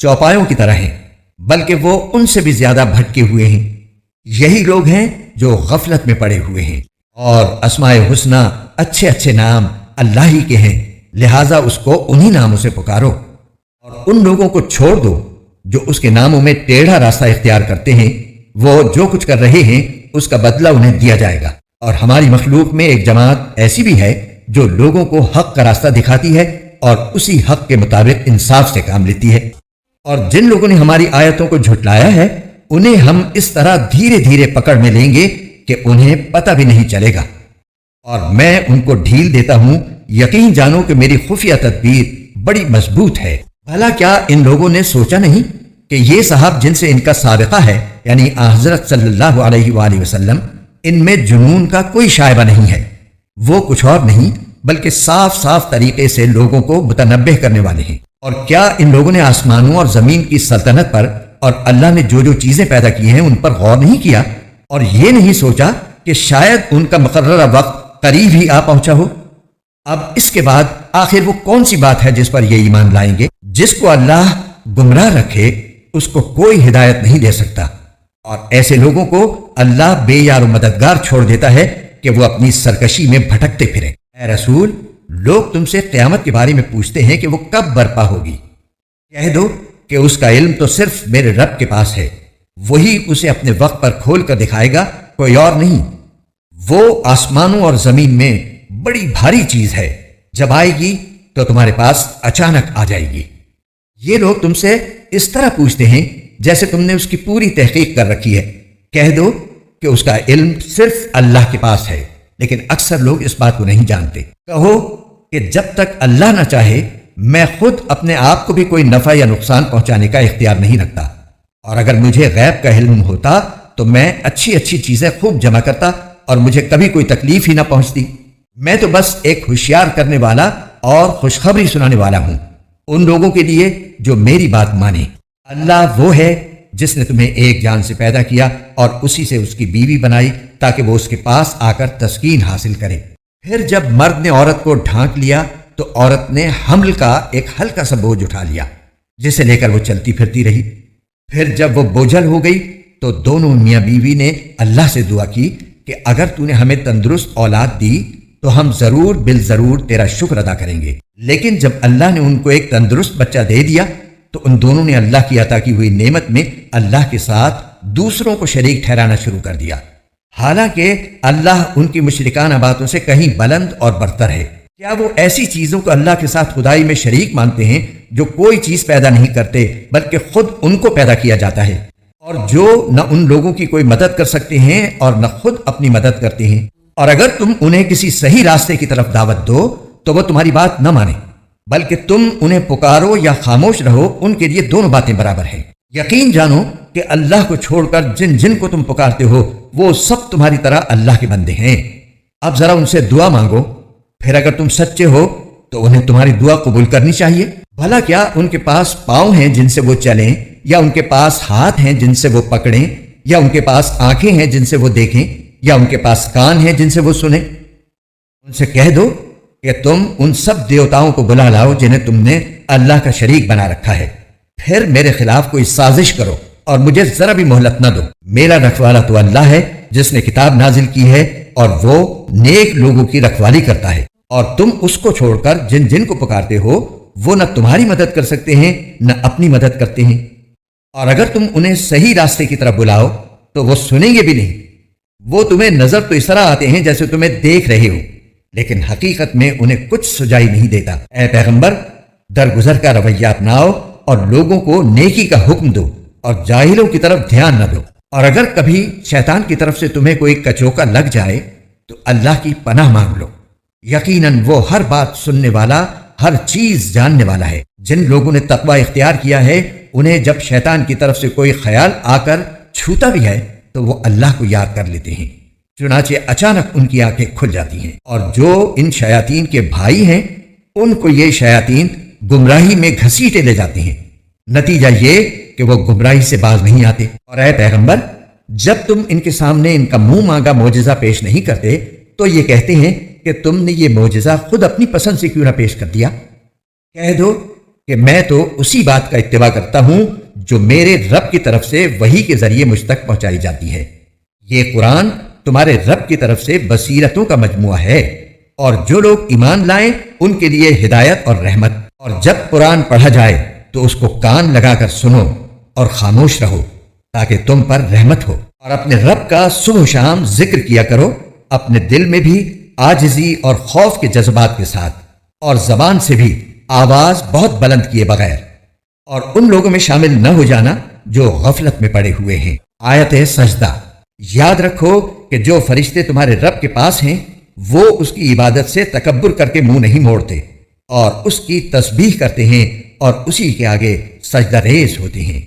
چوپایوں کی طرح ہیں بلکہ وہ ان سے بھی زیادہ بھٹکے ہوئے ہیں۔ یہی لوگ ہیں جو غفلت میں پڑے ہوئے ہیں۔ اور اسماء حسنی اچھے اچھے نام اللہ ہی کے ہیں، لہٰذا اس کو انہی ناموں سے پکارو، اور ان لوگوں کو چھوڑ دو جو اس کے ناموں میں ٹیڑھا راستہ اختیار کرتے ہیں۔ وہ جو کچھ کر رہے ہیں اس کا بدلہ انہیں دیا جائے گا۔ اور ہماری مخلوق میں ایک جماعت ایسی بھی ہے جو لوگوں کو حق کا راستہ دکھاتی ہے اور اسی حق کے مطابق انصاف سے کام لیتی ہے۔ اور جن لوگوں نے ہماری آیتوں کو جھٹلایا ہے انہیں ہم اس طرح دھیرے دھیرے پکڑ میں لیں گے کہ انہیں پتہ بھی نہیں چلے گا، اور میں ان کو ڈھیل دیتا ہوں۔ یقین جانو کہ میری خفیہ تدبیر بڑی مضبوط ہے۔ بھلا کیا ان لوگوں نے سوچا نہیں کہ یہ صاحب جن سے ان کا سابقہ ہے یعنی حضرت صلی اللہ علیہ وآلہ وسلم، ان میں جنون کا کوئی شائبہ نہیں ہے، وہ کچھ اور نہیں بلکہ صاف صاف طریقے سے لوگوں کو متنبہ کرنے والے ہیں۔ اور کیا ان لوگوں نے آسمانوں اور زمین کی سلطنت پر اور اللہ نے جو جو چیزیں پیدا کی ہیں ان پر غور نہیں کیا، اور یہ نہیں سوچا کہ شاید ان کا مقررہ وقت قریب ہی آ پہنچا ہو۔ اب اس کے بعد آخر وہ کون سی بات ہے جس پر یہ ایمان لائیں گے؟ جس کو اللہ گمراہ رکھے اس کو کوئی ہدایت نہیں دے سکتا، اور ایسے لوگوں کو اللہ بے یار و مددگار چھوڑ دیتا ہے کہ وہ اپنی سرکشی میں بھٹکتے پھریں۔ اے رسول، لوگ تم سے قیامت کے بارے میں پوچھتے ہیں کہ وہ کب برپا ہوگی۔ کہہ دو کہ اس کا علم تو صرف میرے رب کے پاس ہے، وہی اسے اپنے وقت پر کھول کر دکھائے گا، کوئی اور نہیں۔ وہ آسمانوں اور زمین میں بڑی بھاری چیز ہے، جب آئے گی تو تمہارے پاس اچانک آ جائے گی۔ یہ لوگ تم سے اس طرح پوچھتے ہیں جیسے تم نے اس کی پوری تحقیق کر رکھی ہے۔ کہہ دو کہ اس کا علم صرف اللہ کے پاس ہے، لیکن اکثر لوگ اس بات کو نہیں جانتے۔ کہو کہ جب تک اللہ نہ چاہے میں خود اپنے آپ کو بھی کوئی نفع یا نقصان پہنچانے کا اختیار نہیں رکھتا، اور اگر مجھے غیب کا علم ہوتا تو میں اچھی اچھی چیزیں خوب جمع کرتا اور مجھے کبھی کوئی تکلیف ہی نہ پہنچتی۔ میں تو بس ایک ہوشیار کرنے والا اور خوشخبری سنانے والا ہوں ان لوگوں کے لیے جو میری بات مانے۔ اللہ وہ ہے جس نے تمہیں ایک جان سے پیدا کیا اور اسی سے اس کی بیوی بنائی تاکہ وہ اس کے پاس آ کر تسکین حاصل کرے۔ پھر جب مرد نے عورت کو ڈھانک لیا تو عورت نے حمل کا ایک ہلکا سا بوجھ اٹھا لیا جسے لے کر وہ چلتی پھرتی رہی۔ پھر جب وہ بوجھل ہو گئی تو دونوں میاں بیوی نے اللہ سے دعا کی کہ اگر تو نے ہمیں تندرست اولاد دی تو ہم ضرور بالضرور تیرا شکر ادا کریں گے۔ لیکن جب اللہ نے ان کو ایک تندرست بچہ دے دیا تو ان دونوں نے اللہ کی عطا کی ہوئی نعمت میں اللہ کے ساتھ دوسروں کو شریک ٹھہرانا شروع کر دیا، حالانکہ اللہ ان کی مشرکانہ باتوں سے کہیں بلند اور برتر ہے۔ کیا وہ ایسی چیزوں کو اللہ کے ساتھ خدائی میں شریک مانتے ہیں جو کوئی چیز پیدا نہیں کرتے بلکہ خود ان کو پیدا کیا جاتا ہے، اور جو نہ ان لوگوں کی کوئی مدد کر سکتے ہیں اور نہ خود اپنی مدد کرتے ہیں؟ اور اگر تم انہیں کسی صحیح راستے کی طرف دعوت دو تو وہ تمہاری بات نہ مانیں، بلکہ تم انہیں پکارو یا خاموش رہو، ان کے لیے دونوں باتیں برابر ہیں۔ یقین جانو کہ اللہ کو چھوڑ کر جن جن کو تم پکارتے ہو وہ سب تمہاری طرح اللہ کے بندے ہیں۔ اب ذرا ان سے دعا مانگو، پھر اگر تم سچے ہو تو انہیں تمہاری دعا قبول کرنی چاہیے۔ بھلا کیا ان کے پاس پاؤں ہیں جن سے وہ چلیں، یا ان کے پاس ہاتھ ہیں جن سے وہ پکڑیں، یا ان کے پاس آنکھیں ہیں جن سے وہ دیکھیں، یا ان کے پاس کان ہیں جن سے وہ سنیں؟ ان سے کہہ دو کہ تم ان سب دیوتاؤں کو بلا لاؤ جنہیں تم نے اللہ کا شریک بنا رکھا ہے، پھر میرے خلاف کوئی سازش کرو اور مجھے ذرا بھی مہلت نہ دو۔ میرا رکھوالا تو اللہ ہے جس نے کتاب نازل کی ہے، اور وہ نیک لوگوں کی رکھوالی کرتا ہے، اور تم اس کو چھوڑ کر جن جن کو پکارتے ہو وہ نہ تمہاری مدد کر سکتے ہیں نہ اپنی مدد کرتے ہیں، اور اگر تم انہیں صحیح راستے کی طرف بلاؤ تو وہ سنیں گے بھی نہیں۔ وہ تمہیں نظر تو اس طرح آتے ہیں جیسے تمہیں دیکھ رہے ہو، لیکن حقیقت میں انہیں کچھ سجائی نہیں دیتا۔ اے پیغمبر، درگزر کا رویہ اپناؤ اور لوگوں کو نیکی کا حکم دو اور جاہلوں کی طرف دھیان نہ دو، اور اگر کبھی شیطان کی طرف سے تمہیں کوئی کچوکا لگ جائے تو اللہ کی پناہ مانگ لو، یقیناً وہ ہر بات سننے والا، ہر چیز جاننے والا ہے۔ جن لوگوں نے تقوی اختیار کیا ہے انہیں جب شیطان کی طرف سے کوئی خیال آ کر چھوتا بھی ہے تو وہ اللہ کو یاد کر لیتے ہیں، چنانچہ اچانک ان کی آنکھیں کھل جاتی ہیں۔ اور جو ان شیاطین کے بھائی ہیں ان کو یہ شیاطین گمراہی میں گھسیٹے لے جاتے ہیں، نتیجہ یہ کہ وہ گمراہی سے باز نہیں آتے۔ اور اے پیغمبر، جب تم ان کے سامنے ان کا منہ مانگا معجزہ پیش نہیں کرتے تو یہ کہتے ہیں کہ تم نے یہ معجزہ خود اپنی پسند سے کیوں نہ پیش کر دیا۔ کہہ دو کہ میں تو اسی بات کا اتباع کرتا ہوں جو میرے رب کی طرف سے وحی کے ذریعے مجھ تک پہنچائی جاتی ہے۔ یہ قرآن تمہارے رب کی طرف سے بصیرتوں کا مجموعہ ہے، اور جو لوگ ایمان لائیں ان کے لیے ہدایت اور رحمت۔ اور جب قرآن پڑھا جائے تو اس کو کان لگا کر سنو اور خاموش رہو تاکہ تم پر رحمت ہو، اور اپنے رب کا صبح و شام ذکر کیا کرو، اپنے دل میں بھی عاجزی اور خوف کے جذبات کے ساتھ، اور زبان سے بھی آواز بہت بلند کیے بغیر، اور ان لوگوں میں شامل نہ ہو جانا جو غفلت میں پڑے ہوئے ہیں۔ آیت سجدہ۔ یاد رکھو کہ جو فرشتے تمہارے رب کے پاس ہیں وہ اس کی عبادت سے تکبر کر کے منہ نہیں موڑتے، اور اس کی تسبیح کرتے ہیں اور اسی کے آگے سجدہ ریز ہوتے ہیں۔